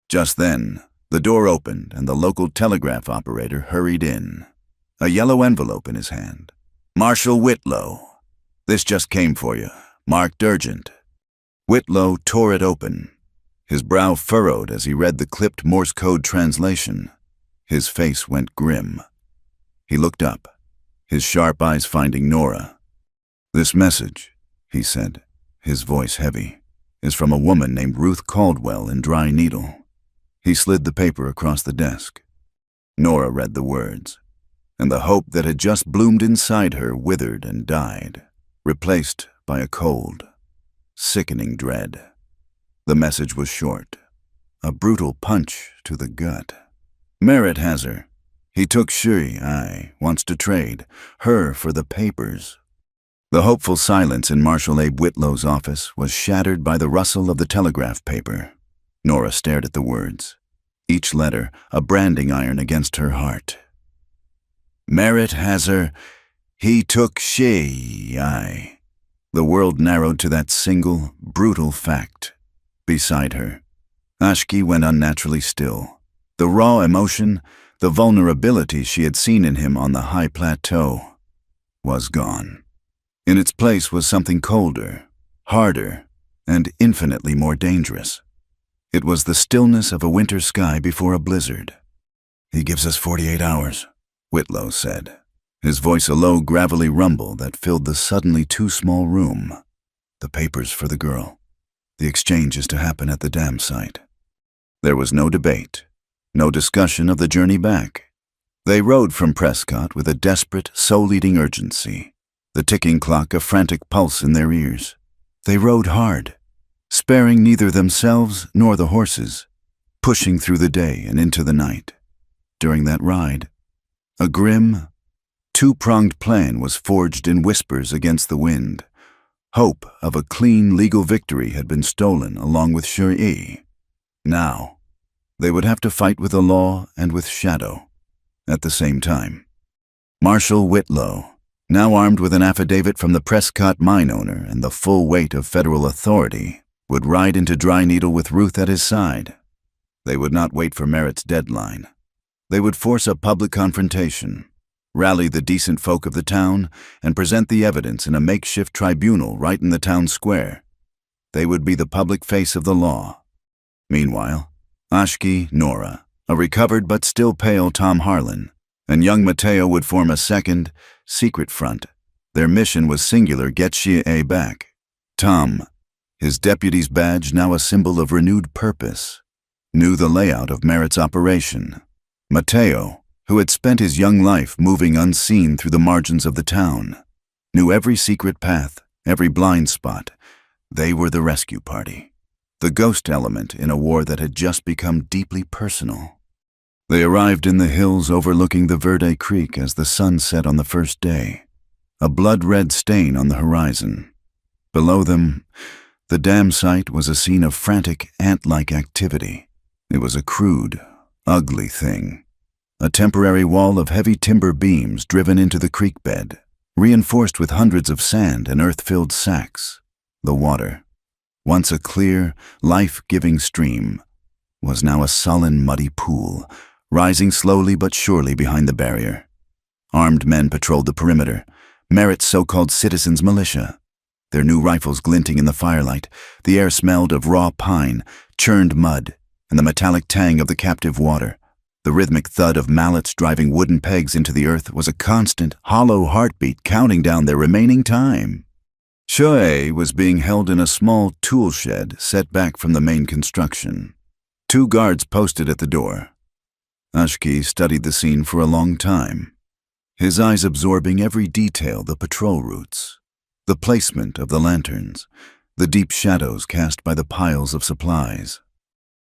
Just then, the door opened and the local telegraph operator hurried in, a yellow envelope in his hand. "Marshal Whitlow, this just came for you, marked urgent." Whitlow tore it open, his brow furrowed as he read the clipped Morse code translation. His face went grim. He looked up, his sharp eyes finding Nora. "This message," he said, his voice heavy, "is from a woman named Ruth Caldwell in Dry Needle." He slid the paper across the desk. Nora read the words, and the hope that had just bloomed inside her withered and died, replaced by a cold, sickening dread. The message was short, a brutal punch to the gut. "Merritt has her. He took Shuri, wants to trade, her for the papers." The hopeful silence in Marshal Abe Whitlow's office was shattered by the rustle of the telegraph paper. Nora stared at the words, each letter a branding iron against her heart. "Merritt has her. He took she, The world narrowed to that single, brutal fact. Beside her, Ashki went unnaturally still. The raw emotion, the vulnerability she had seen in him on the high plateau, was gone. In its place was something colder, harder, and infinitely more dangerous. It was the stillness of a winter sky before a blizzard. "He gives us 48 hours, Whitlow said, his voice a low, gravelly rumble that filled the suddenly too small room. "The papers for the girl. The exchange is to happen at the dam site." There was no debate, no discussion of the journey back. They rode from Prescott with a desperate, soul-eating urgency, the ticking clock a frantic pulse in their ears. They rode hard, sparing neither themselves nor the horses, pushing through the day and into the night. During that ride, a grim, two-pronged plan was forged in whispers against the wind. Hope of a clean legal victory had been stolen along with Shuri. Now, they would have to fight with the law and with shadow at the same time. Marshal Whitlow, now armed with an affidavit from the Prescott mine owner and the full weight of federal authority, would ride into Dry Needle with Ruth at his side. They would not wait for Merritt's deadline. They would force a public confrontation, rally the decent folk of the town, and present the evidence in a makeshift tribunal right in the town square. They would be the public face of the law. Meanwhile, Ashki, Nora, a recovered but still pale Tom Harlan, and young Mateo would form a second, secret front. Their mission was singular: get Shia back. Tom, his deputy's badge now a symbol of renewed purpose, knew the layout of Merritt's operation. Mateo, who had spent his young life moving unseen through the margins of the town, knew every secret path, every blind spot. They were the rescue party, the ghost element in a war that had just become deeply personal. They arrived in the hills overlooking the Verde Creek as the sun set on the first day, a blood-red stain on the horizon. Below them, the dam site was a scene of frantic, ant-like activity. It was a crude, ugly thing. A temporary wall of heavy timber beams driven into the creek bed, reinforced with hundreds of sand and earth-filled sacks. The water, once a clear, life-giving stream, was now a sullen, muddy pool, rising slowly but surely behind the barrier. Armed men patrolled the perimeter, Merritt's so-called citizens' militia. Their new rifles glinting in the firelight, the air smelled of raw pine, churned mud, and the metallic tang of the captive water. The rhythmic thud of mallets driving wooden pegs into the earth was a constant, hollow heartbeat counting down their remaining time. Shoei was being held in a small tool shed set back from the main construction. 2 guards posted at the door. Ashki studied the scene for a long time, his eyes absorbing every detail: the patrol routes, the placement of the lanterns, the deep shadows cast by the piles of supplies.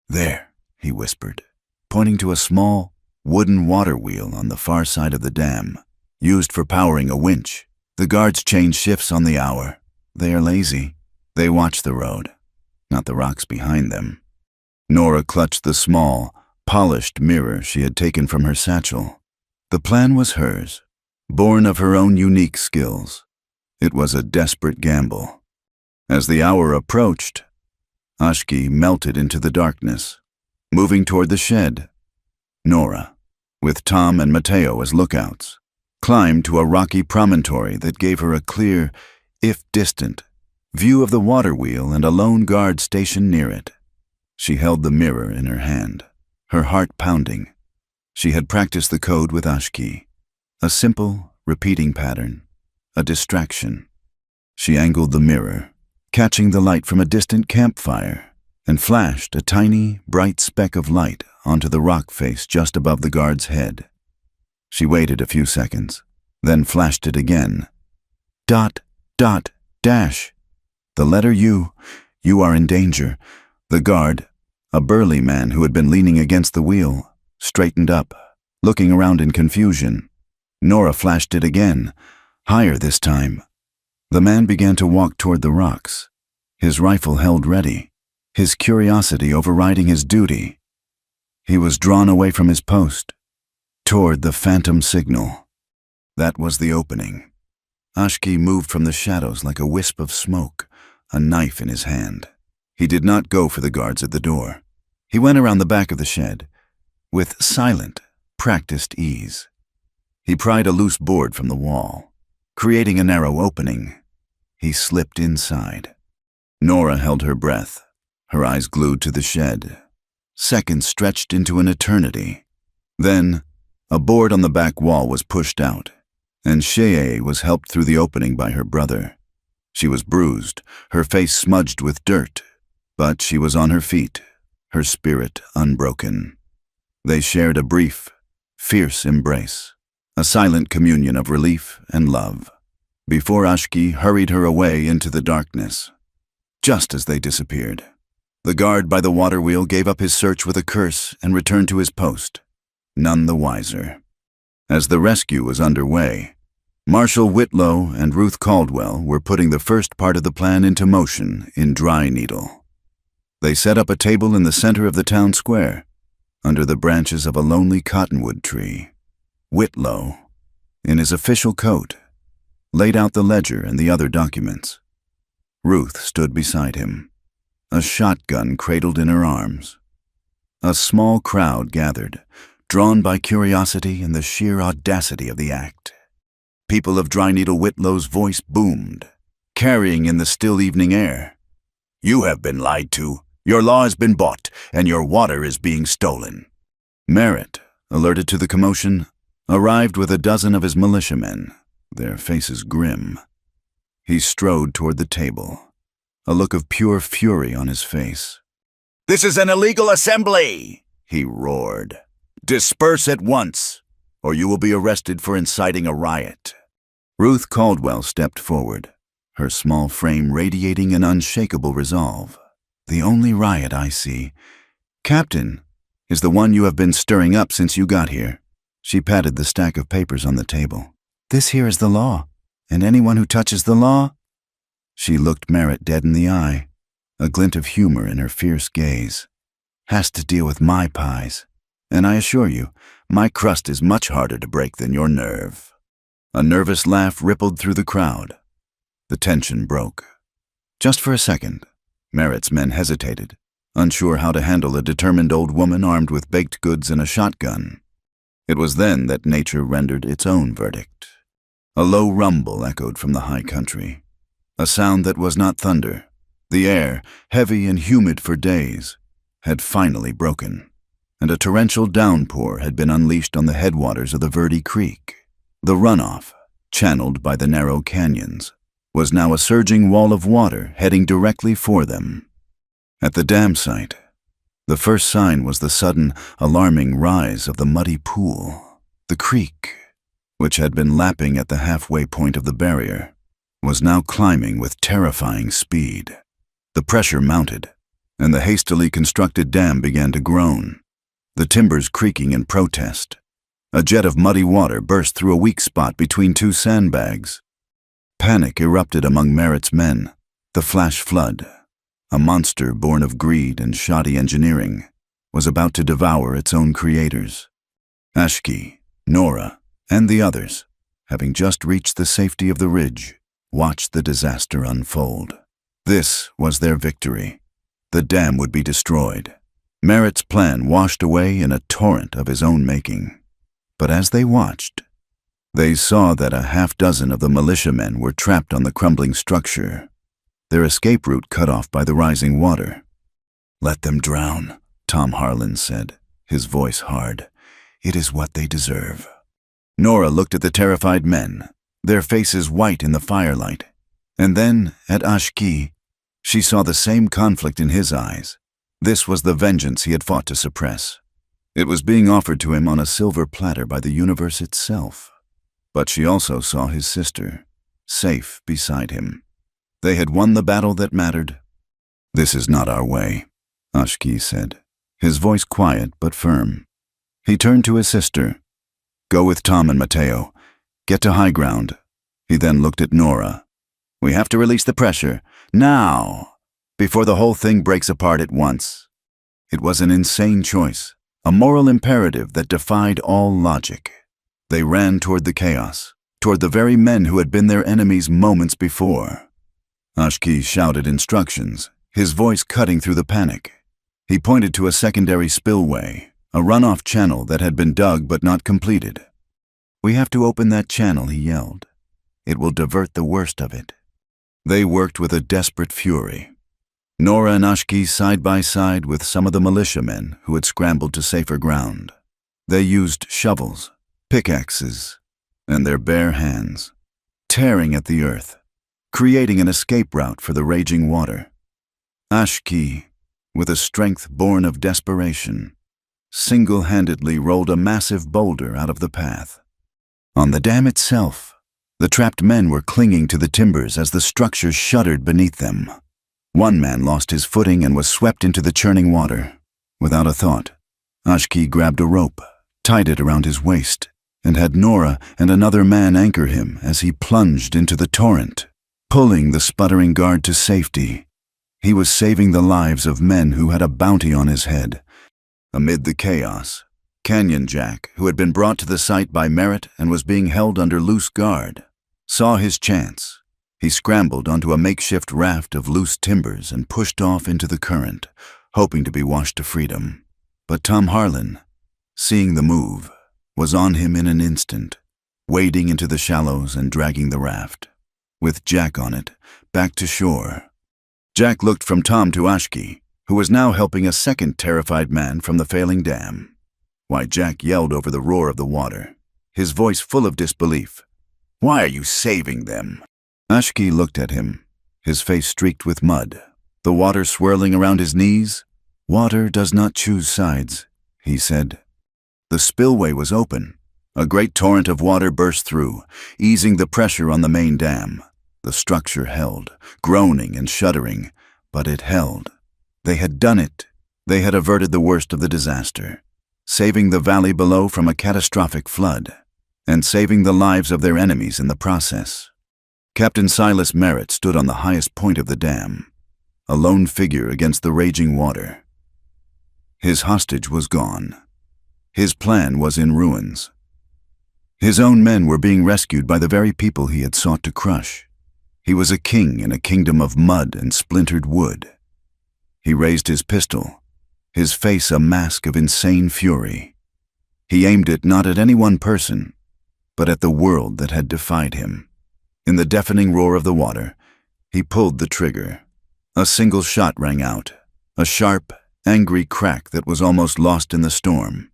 "There," he whispered, pointing to a small, wooden water wheel on the far side of the dam, used for powering a winch. The guards change shifts on the hour. They are lazy. They watch the road, not the rocks behind them. Nora clutched the small, polished mirror she had taken from her satchel. The plan was hers, born of her own unique skills. It was a desperate gamble. As the hour approached, Ashki melted into the darkness, moving toward the shed. Nora, with Tom and Mateo as lookouts, climbed to a rocky promontory that gave her a clear, if distant, view of the water wheel and a lone guard stationed near it. She held the mirror in her hand, her heart pounding. She had practiced the code with Ashki, a simple, repeating pattern, a distraction. She angled the mirror, catching the light from a distant campfire, and flashed a tiny, bright speck of light onto the rock face just above the guard's head. She waited a few seconds, then flashed it again. Dot, dot, dash. The letter U. You are in danger. The guard, a burly man who had been leaning against the wheel, straightened up, looking around in confusion. Nora flashed it again, higher this time. The man began to walk toward the rocks, his rifle held ready, his curiosity overriding his duty. He was drawn away from his post, toward the phantom signal. That was the opening. Ashki moved from the shadows like a wisp of smoke, a knife in his hand. He did not go for the guards at the door. He went around the back of the shed, with silent, practiced ease. He pried a loose board from the wall, creating a narrow opening. He slipped inside. Nora held her breath, her eyes glued to the shed. Seconds stretched into an eternity. Then, a board on the back wall was pushed out, and Shea was helped through the opening by her brother. She was bruised, her face smudged with dirt, but she was on her feet, her spirit unbroken. They shared a brief, fierce embrace, a silent communion of relief and love, before Ashki hurried her away into the darkness. Just as they disappeared, the guard by the water wheel gave up his search with a curse and returned to his post, none the wiser. As the rescue was underway, Marshal Whitlow and Ruth Caldwell were putting the first part of the plan into motion in Dry Needle. They set up a table in the center of the town square, under the branches of a lonely cottonwood tree. Whitlow, in his official coat, laid out the ledger and the other documents. Ruth stood beside him, a shotgun cradled in her arms. A small crowd gathered, drawn by curiosity and the sheer audacity of the act. People of Dry Needle. Whitlow's voice boomed, carrying in the still evening air. "You have been lied to, your law has been bought, and your water is being stolen." Merritt, alerted to the commotion, arrived with a dozen of his militiamen, their faces grim. He strode toward the table, a look of pure fury on his face. "This is an illegal assembly!" he roared. "Disperse at once, or you will be arrested for inciting a riot." Ruth Caldwell stepped forward, her small frame radiating an unshakable resolve. "The only riot I see, Captain, is the one you have been stirring up since you got here." She patted the stack of papers on the table. "This here is the law, and anyone who touches the law—" She looked Merritt dead in the eye, a glint of humor in her fierce gaze. "Has to deal with my pies. And I assure you, my crust is much harder to break than your nerve." A nervous laugh rippled through the crowd. The tension broke. Just for a second, Merritt's men hesitated, unsure how to handle a determined old woman armed with baked goods and a shotgun. It was then that nature rendered its own verdict. A low rumble echoed from the high country, a sound that was not thunder. The air, heavy and humid for days, had finally broken. and a torrential downpour had been unleashed on the headwaters of the Verde Creek. The runoff, channeled by the narrow canyons, was now a surging wall of water heading directly for them. At the dam site, the first sign was the sudden, alarming rise of the muddy pool. The creek, which had been lapping at the halfway point of the barrier, was now climbing with terrifying speed. The pressure mounted, and the hastily constructed dam began to groan, the timbers creaking in protest. A jet of muddy water burst through a weak spot between two sandbags. Panic erupted among Merritt's men. The flash flood, a monster born of greed and shoddy engineering, was about to devour its own creators. Ashki, Nora, and the others, having just reached the safety of the ridge, watched the disaster unfold. This was their victory. The dam would be destroyed. Merritt's plan washed away in a torrent of his own making. But as they watched, they saw that a half-dozen of the militiamen were trapped on the crumbling structure, their escape route cut off by the rising water. "Let them drown," Tom Harlan said, his voice hard. "It is what they deserve." Nora looked at the terrified men, their faces white in the firelight, and then at Ashki. She saw the same conflict in his eyes. This was the vengeance he had fought to suppress. It was being offered to him on a silver platter by the universe itself. But she also saw his sister, safe beside him. They had won the battle that mattered. "This is not our way," Ashki said, his voice quiet but firm. He turned to his sister. "Go with Tom and Mateo. Get to high ground." He then looked at Nora. "We have to release the pressure, now, before the whole thing breaks apart at once." It was an insane choice, a moral imperative that defied all logic. They ran toward the chaos, toward the very men who had been their enemies moments before. Ashki shouted instructions, his voice cutting through the panic. He pointed to a secondary spillway, a runoff channel that had been dug but not completed. "We have to open that channel," he yelled. "It will divert the worst of it." They worked with a desperate fury. Nora and Ashki side by side with some of the militiamen who had scrambled to safer ground. They used shovels, pickaxes, and their bare hands, tearing at the earth, creating an escape route for the raging water. Ashki, with a strength born of desperation, single-handedly rolled a massive boulder out of the path. On the dam itself, the trapped men were clinging to the timbers as the structure shuddered beneath them. One man lost his footing and was swept into the churning water. Without a thought, Ashki grabbed a rope, tied it around his waist, and had Nora and another man anchor him as he plunged into the torrent, pulling the sputtering guard to safety. He was saving the lives of men who had a bounty on his head. Amid the chaos, Canyon Jack, who had been brought to the site by Merritt and was being held under loose guard, saw his chance. He scrambled onto a makeshift raft of loose timbers and pushed off into the current, hoping to be washed to freedom. But Tom Harlan, seeing the move, was on him in an instant, wading into the shallows and dragging the raft, with Jack on it, back to shore. Jack looked from Tom to Ashki, who was now helping a second terrified man from the failing dam. Why, Jack yelled over the roar of the water, his voice full of disbelief. "Why are you saving them?" Ashki looked at him, his face streaked with mud, the water swirling around his knees. "Water does not choose sides," he said. The spillway was open. A great torrent of water burst through, easing the pressure on the main dam. The structure held, groaning and shuddering, but it held. They had done it. They had averted the worst of the disaster, saving the valley below from a catastrophic flood, and saving the lives of their enemies in the process. Captain Silas Merritt stood on the highest point of the dam, a lone figure against the raging water. His hostage was gone. His plan was in ruins. His own men were being rescued by the very people he had sought to crush. He was a king in a kingdom of mud and splintered wood. He raised his pistol, his face a mask of insane fury. He aimed it not at any one person, but at the world that had defied him. In the deafening roar of the water, he pulled the trigger. A single shot rang out, a sharp, angry crack that was almost lost in the storm.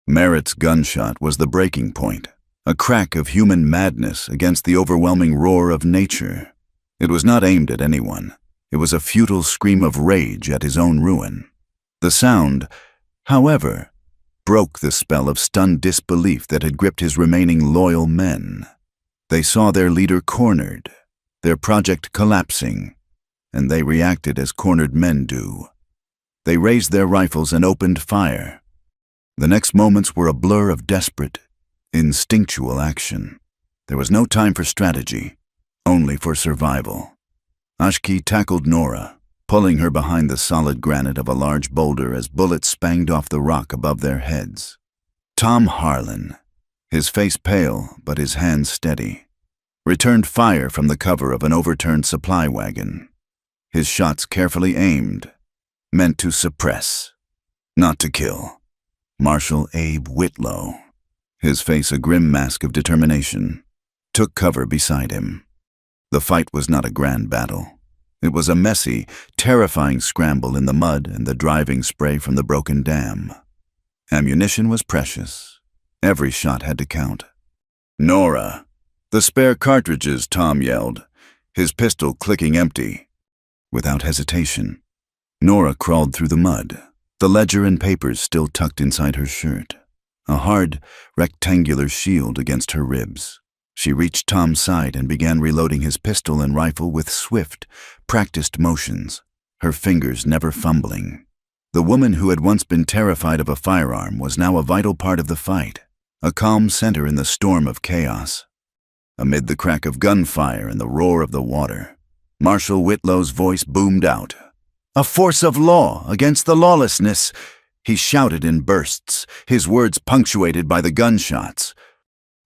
Merritt's gunshot was the breaking point, a crack of human madness against the overwhelming roar of nature. It was not aimed at anyone. It was a futile scream of rage at his own ruin. The sound, however, broke the spell of stunned disbelief that had gripped his remaining loyal men. They saw their leader cornered, their project collapsing, and they reacted as cornered men do. They raised their rifles and opened fire. The next moments were a blur of desperate, instinctual action. There was no time for strategy, only for survival. Ashki tackled Nora, pulling her behind the solid granite of a large boulder as bullets spanged off the rock above their heads. Tom Harlan, his face pale but his hands steady, returned fire from the cover of an overturned supply wagon. His shots carefully aimed, meant to suppress, not to kill. Marshal Abe Whitlow, his face a grim mask of determination, took cover beside him. The fight was not a grand battle. It was a messy, terrifying scramble in the mud and the driving spray from the broken dam. Ammunition was precious. Every shot had to count. "Nora!" "The spare cartridges," Tom yelled, his pistol clicking empty. Without hesitation, Nora crawled through the mud, the ledger and papers still tucked inside her shirt, a hard, rectangular shield against her ribs. She reached Tom's side and began reloading his pistol and rifle with swift, practiced motions, her fingers never fumbling. The woman who had once been terrified of a firearm was now a vital part of the fight, a calm center in the storm of chaos. Amid the crack of gunfire and the roar of the water, Marshal Whitlow's voice boomed out. "A force of law against the lawlessness," he shouted in bursts, his words punctuated by the gunshots.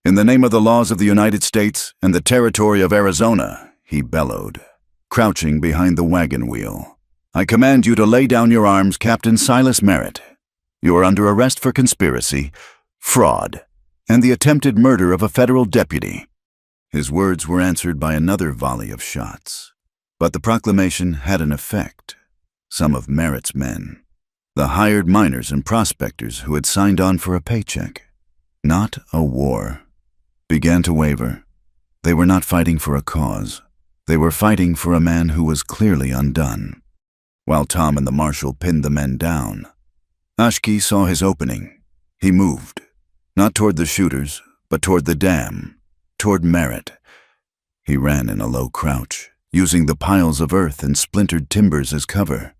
"In the name of the laws of the United States and the territory of Arizona," he bellowed, crouching behind the wagon wheel, "I command you to lay down your arms, Captain Silas Merritt. You are under arrest for conspiracy, fraud, and the attempted murder of a federal deputy." His words were answered by another volley of shots. But the proclamation had an effect. Some of Merritt's men, the hired miners and prospectors who had signed on for a paycheck, not a war, began to waver. They were not fighting for a cause. They were fighting for a man who was clearly undone. While Tom and the marshal pinned the men down, Ashki saw his opening. He moved, not toward the shooters, but toward the dam, toward Merritt. He ran in a low crouch, using the piles of earth and splintered timbers as cover,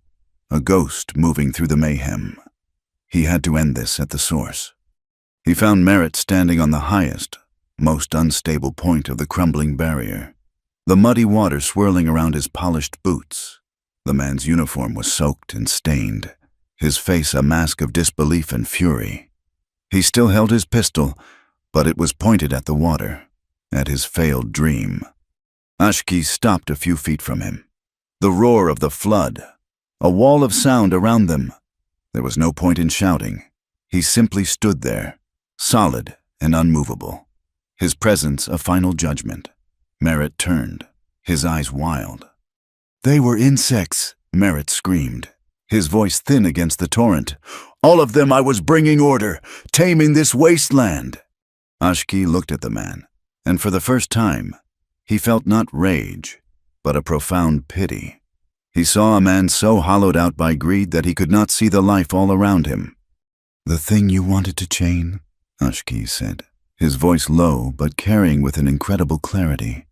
a ghost moving through the mayhem. He had to end this at the source. He found Merritt standing on the highest, most unstable point of the crumbling barrier, the muddy water swirling around his polished boots. The man's uniform was soaked and stained, his face a mask of disbelief and fury. He still held his pistol, but it was pointed at the water, at his failed dream. Ashki stopped a few feet from him. The roar of the flood, a wall of sound around them. There was no point in shouting. He simply stood there, solid and unmovable, his presence a final judgment. Merritt turned, his eyes wild. "They were insects," Merritt screamed, his voice thin against the torrent. "All of them. I was bringing order, taming this wasteland." Ashki looked at the man, and for the first time, he felt not rage, but a profound pity. He saw a man so hollowed out by greed that he could not see the life all around him. "The thing you wanted to chain," Ashki said, his voice low but carrying with an incredible clarity,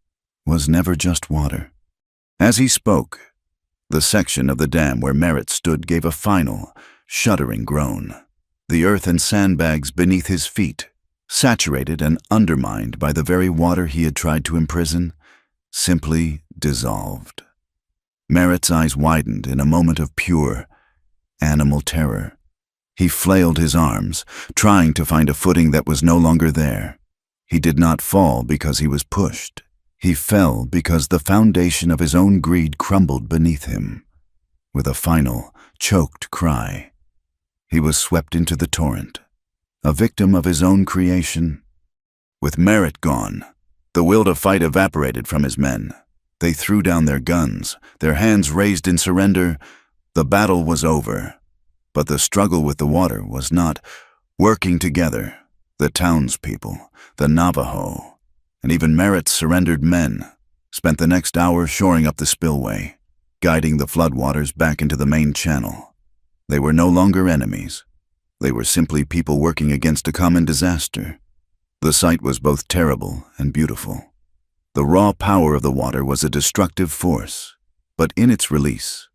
"was never just water." As he spoke, the section of the dam where Merritt stood gave a final, shuddering groan. The earth and sandbags beneath his feet, saturated and undermined by the very water he had tried to imprison, simply dissolved. Merritt's eyes widened in a moment of pure, animal terror. He flailed his arms, trying to find a footing that was no longer there. He did not fall because he was pushed. He fell because the foundation of his own greed crumbled beneath him. With a final, choked cry, he was swept into the torrent, a victim of his own creation. With Merritt gone, the will to fight evaporated from his men. They threw down their guns, their hands raised in surrender. The battle was over. But the struggle with the water was not. Working together, the townspeople, the Navajo, and even Merritt's surrendered men spent the next hour shoring up the spillway, guiding the floodwaters back into the main channel. They were no longer enemies. They were simply people working against a common disaster. The sight was both terrible and beautiful. The raw power of the water was a destructive force, but in its release,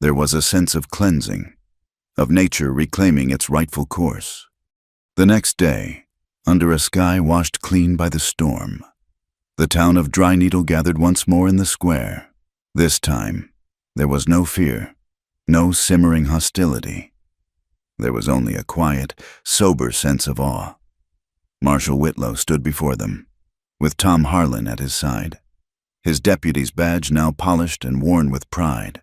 there was a sense of cleansing, of nature reclaiming its rightful course. The next day, under a sky washed clean by the storm, the town of Dry Needle gathered once more in the square. This time, there was no fear, no simmering hostility. There was only a quiet, sober sense of awe. Marshal Whitlow stood before them, with Tom Harlan at his side, his deputy's badge now polished and worn with pride.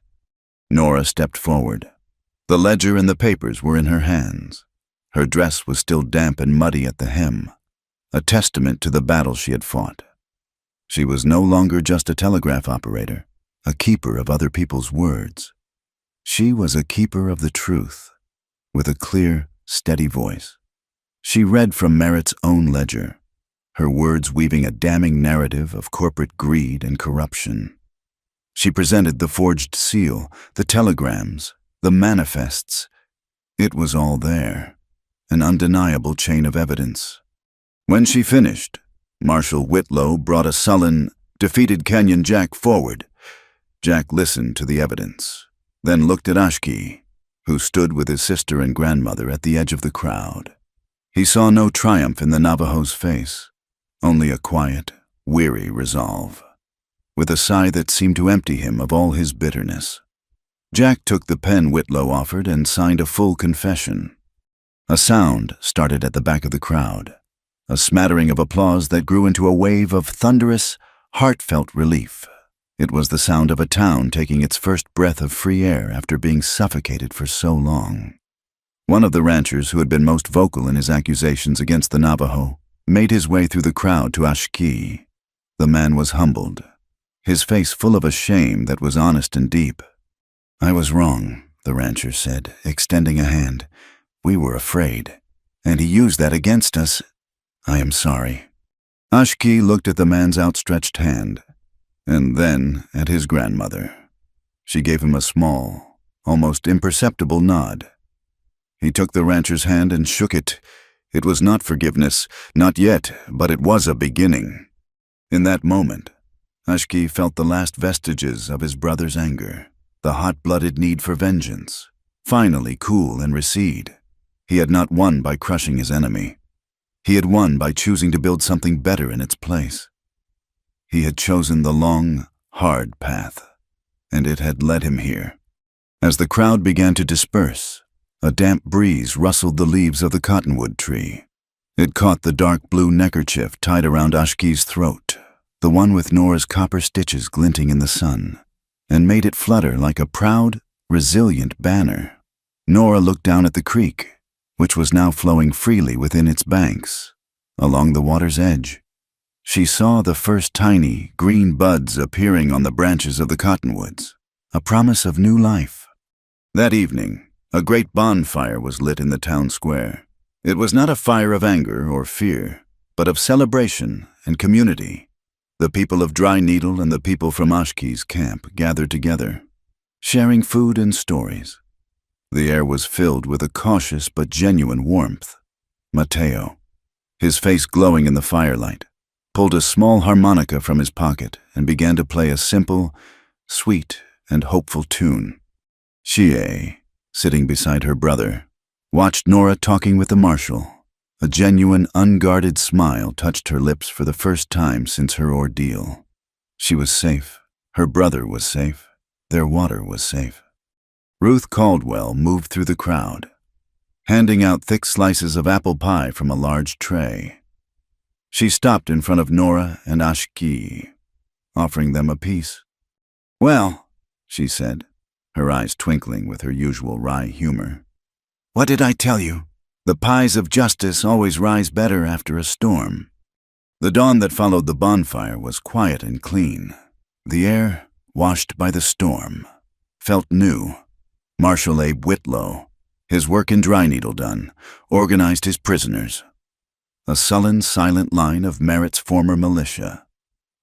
Nora stepped forward. The ledger and the papers were in her hands. Her dress was still damp and muddy at the hem, a testament to the battle she had fought. She was no longer just a telegraph operator, a keeper of other people's words. She was a keeper of the truth, with a clear, steady voice. She read from Merritt's own ledger, her words weaving a damning narrative of corporate greed and corruption. She presented the forged seal, the telegrams, the manifests. It was all there, an undeniable chain of evidence. When she finished, Marshal Whitlow brought a sullen, defeated Kenyon Jack forward. Jack listened to the evidence, then looked at Ashki, who stood with his sister and grandmother at the edge of the crowd. He saw no triumph in the Navajo's face, only a quiet, weary resolve, with a sigh that seemed to empty him of all his bitterness. Jack took the pen Whitlow offered and signed a full confession. A sound started at the back of the crowd, a smattering of applause that grew into a wave of thunderous, heartfelt relief. It was the sound of a town taking its first breath of free air after being suffocated for so long. One of the ranchers who had been most vocal in his accusations against the Navajo made his way through the crowd to Ashki. The man was humbled, his face full of a shame that was honest and deep. "I was wrong," the rancher said, extending a hand. "We were afraid, and he used that against us. I am sorry." Ashki looked at the man's outstretched hand, and then at his grandmother. She gave him a small, almost imperceptible nod. He took the rancher's hand and shook it. It was not forgiveness, not yet, but it was a beginning. In that moment, Ashki felt the last vestiges of his brother's anger, the hot-blooded need for vengeance, finally cool and recede. He had not won by crushing his enemy. He had won by choosing to build something better in its place. He had chosen the long, hard path, and it had led him here. As the crowd began to disperse, a damp breeze rustled the leaves of the cottonwood tree. It caught the dark blue neckerchief tied around Ashki's throat, the one with Nora's copper stitches glinting in the sun, and made it flutter like a proud, resilient banner. Nora looked down at the creek, which was now flowing freely within its banks, along the water's edge. She saw the first tiny, green buds appearing on the branches of the cottonwoods, a promise of new life. That evening, a great bonfire was lit in the town square. It was not a fire of anger or fear, but of celebration and community. The people of Dry Needle and the people from Ashki's camp gathered together, sharing food and stories. The air was filled with a cautious but genuine warmth. Mateo, his face glowing in the firelight, pulled a small harmonica from his pocket and began to play a simple, sweet, and hopeful tune. Chie, sitting beside her brother, watched Nora talking with the marshal. A genuine, unguarded smile touched her lips for the first time since her ordeal. She was safe. Her brother was safe. Their water was safe. Ruth Caldwell moved through the crowd, handing out thick slices of apple pie from a large tray. She stopped in front of Nora and Ashki, offering them a piece. "Well," she said, her eyes twinkling with her usual wry humor, "what did I tell you? The pies of justice always rise better after a storm." The dawn that followed the bonfire was quiet and clean. The air, washed by the storm, felt new. Marshal Abe Whitlow, His work in dry needle done, organized his prisoners. A sullen, silent line of Merritt's former militia.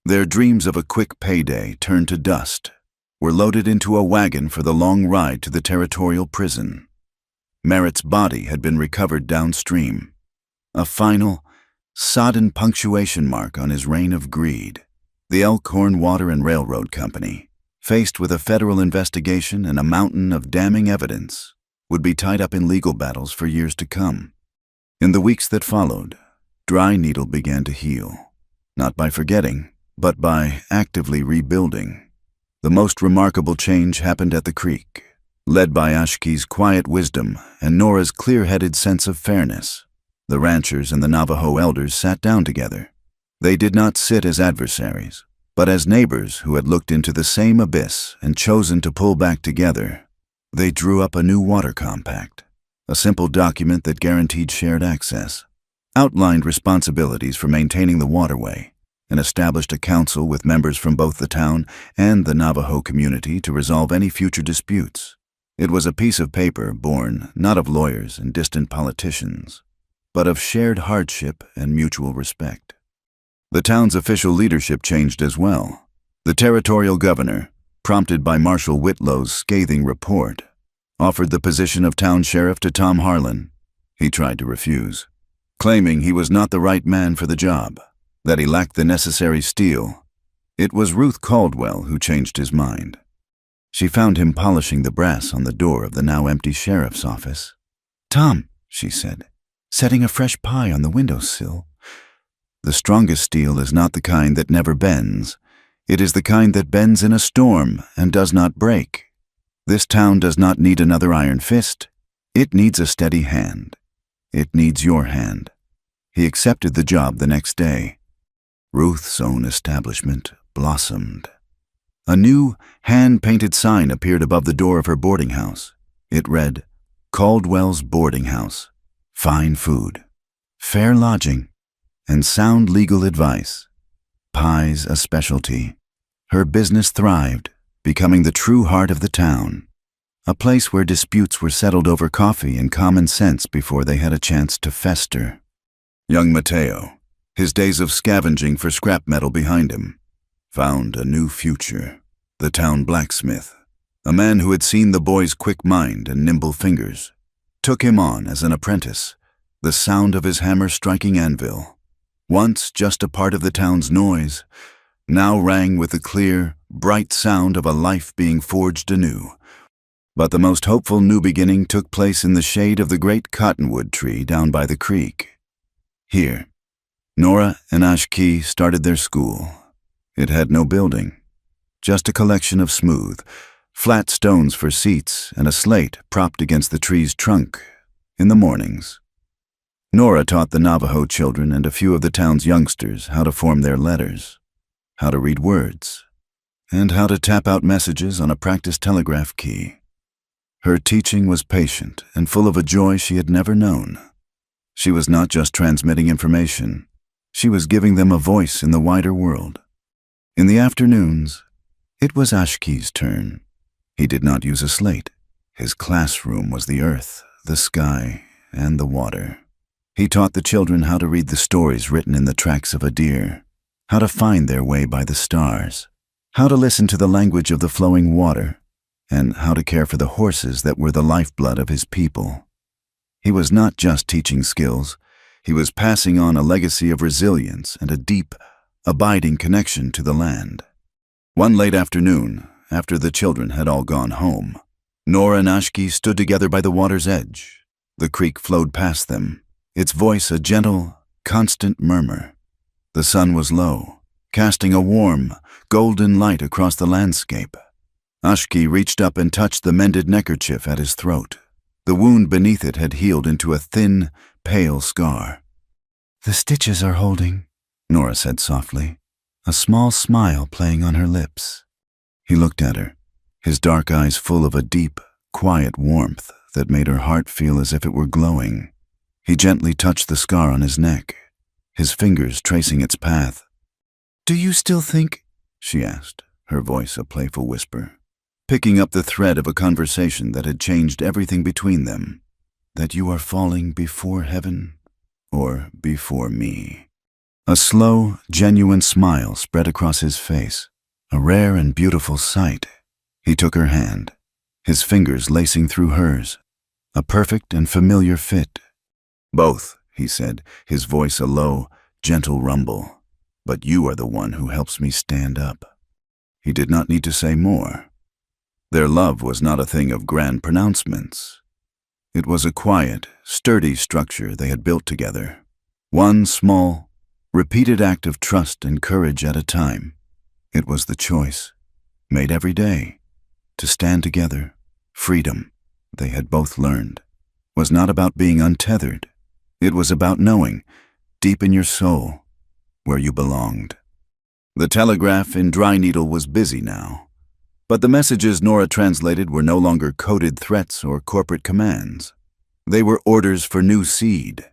Their dreams of a quick payday turned to dust, were loaded into a wagon for the long ride to the territorial prison. Merritt's body had been recovered downstream, a final, sodden punctuation mark on his reign of greed. The Elkhorn Water and Railroad Company, faced with a federal investigation and a mountain of damning evidence, would be tied up in legal battles for years to come. In the weeks that followed, Dry Needle began to heal, not by forgetting, but by actively rebuilding. The most remarkable change happened at the creek, led by Ashke's quiet wisdom and Nora's clear-headed sense of fairness. The ranchers and the Navajo elders sat down together. They did not sit as adversaries, but as neighbors who had looked into the same abyss and chosen to pull back together. They drew up a new water compact, a simple document that guaranteed shared access, outlined responsibilities for maintaining the waterway, and established a council with members from both the town and the Navajo community to resolve any future disputes. It was a piece of paper born not of lawyers and distant politicians, but of shared hardship and mutual respect. The town's official leadership changed as well. The territorial governor, prompted by Marshal Whitlow's scathing report, offered the position of town sheriff to Tom Harlan. He tried to refuse, claiming he was not the right man for the job, that he lacked the necessary steel. It was Ruth Caldwell who changed his mind. She found him polishing the brass on the door of the now empty sheriff's office. "Tom," she said, "setting a fresh pie on the windowsill. The strongest steel is not the kind that never bends. It is the kind that bends in a storm and does not break. This town does not need another iron fist. It needs a steady hand. It needs your hand." He accepted the job the next day. Ruth's own establishment blossomed. A new, hand-painted sign appeared above the door of her boarding house. It read, "Caldwell's Boarding House. Fine food, fair lodging, and sound legal advice. Pies a specialty." Her business thrived, becoming the true heart of the town, a place where disputes were settled over coffee and common sense before they had a chance to fester. Young Mateo, his days of scavenging for scrap metal behind him, found a new future. The town blacksmith, a man who had seen the boy's quick mind and nimble fingers, took him on as an apprentice, the sound of his hammer striking anvil, once just a part of the town's noise, now rang with the clear, bright sound of a life being forged anew. But the most hopeful new beginning took place in the shade of the great cottonwood tree down by the creek. Here, Nora and Ashke started their school. It had no building, just a collection of smooth, flat stones for seats and a slate propped against the tree's trunk. In the mornings, Nora taught the Navajo children and a few of the town's youngsters how to form their letters, how to read words, and how to tap out messages on a practice telegraph key. Her teaching was patient and full of a joy she had never known. She was not just transmitting information, she was giving them a voice in the wider world. In the afternoons, it was Ashke's turn. He did not use a slate. His classroom was the earth, the sky, and the water. He taught the children how to read the stories written in the tracks of a deer, how to find their way by the stars, how to listen to the language of the flowing water, and how to care for the horses that were the lifeblood of his people. He was not just teaching skills, he was passing on a legacy of resilience and a deep, abiding connection to the land. One late afternoon, after the children had all gone home, Nora and Ashke stood together by the water's edge. The creek flowed past them, its voice a gentle, constant murmur. The sun was low, casting a warm, golden light across the landscape. Ashke reached up and touched the mended neckerchief at his throat. The wound beneath it had healed into a thin, pale scar. "The stitches are holding," Nora said softly, a small smile playing on her lips. He looked at her, his dark eyes full of a deep, quiet warmth that made her heart feel as if it were glowing. He gently touched the scar on his neck, his fingers tracing its path. "Do you still think?" she asked, her voice a playful whisper, picking up the thread of a conversation that had changed everything between them. that you are falling before heaven or before me?" A slow, genuine smile spread across his face, a rare and beautiful sight. He took her hand, his fingers lacing through hers, a perfect and familiar fit. "Both," he said, his voice a low, gentle rumble. "But you are the one who helps me stand up." He did not need to say more. Their love was not a thing of grand pronouncements. It was a quiet, sturdy structure they had built together. One small, repeated act of trust and courage at a time. It was the choice, made every day, to stand together. Freedom, they had both learned, was not about being untethered. It was about knowing, deep in your soul, where you belonged. The telegraph in Dry Needle was busy now, but the messages Nora translated were no longer coded threats or corporate commands. They were orders for new seed,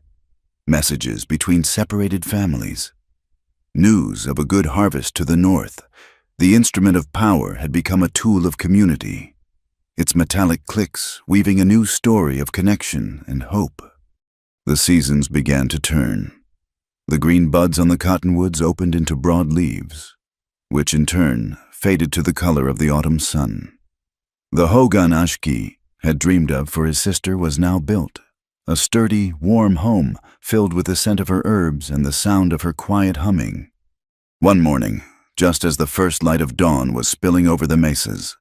messages between separated families. News of a good harvest to the north. The instrument of power had become a tool of community, its metallic clicks weaving a new story of connection and hope. The seasons began to turn. The green buds on the cottonwoods opened into broad leaves, which in turn faded to the color of the autumn sun. The hogan Ashki had dreamed of for his sister was now built, a sturdy, warm home filled with the scent of her herbs and the sound of her quiet humming. One morning, just as the first light of dawn was spilling over the mesas,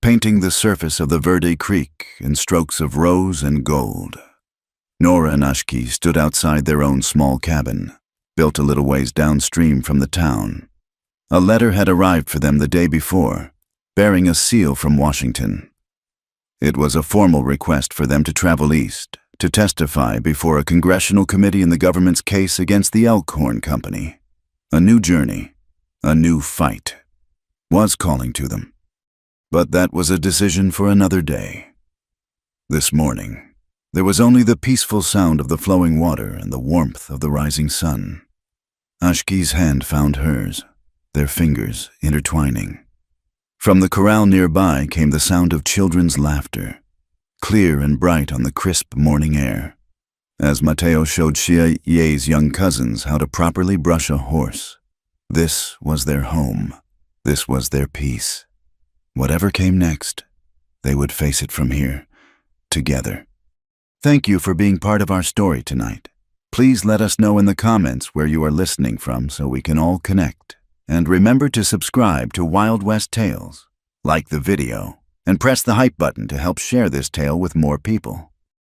painting the surface of the Verde Creek in strokes of rose and gold, Nora and Ashki stood outside their own small cabin, built a little ways downstream from the town. A letter had arrived for them the day before, bearing a seal from Washington. It was a formal request for them to travel east, to testify before a congressional committee in the government's case against the Elkhorn Company. A new journey, a new fight, was calling to them. But that was a decision for another day. This morning, there was only the peaceful sound of the flowing water and the warmth of the rising sun. Ashki's hand found hers, their fingers intertwining. From the corral nearby came the sound of children's laughter, clear and bright on the crisp morning air, as Mateo showed Shia Ye's young cousins how to properly brush a horse. This was their home. This was their peace. Whatever came next, they would face it from here, together. Thank you for being part of our story tonight. Please let us know in the comments where you are listening from so we can all connect. And remember to subscribe to Wild West Tales, like the video, and press the hype button to help share this tale with more people.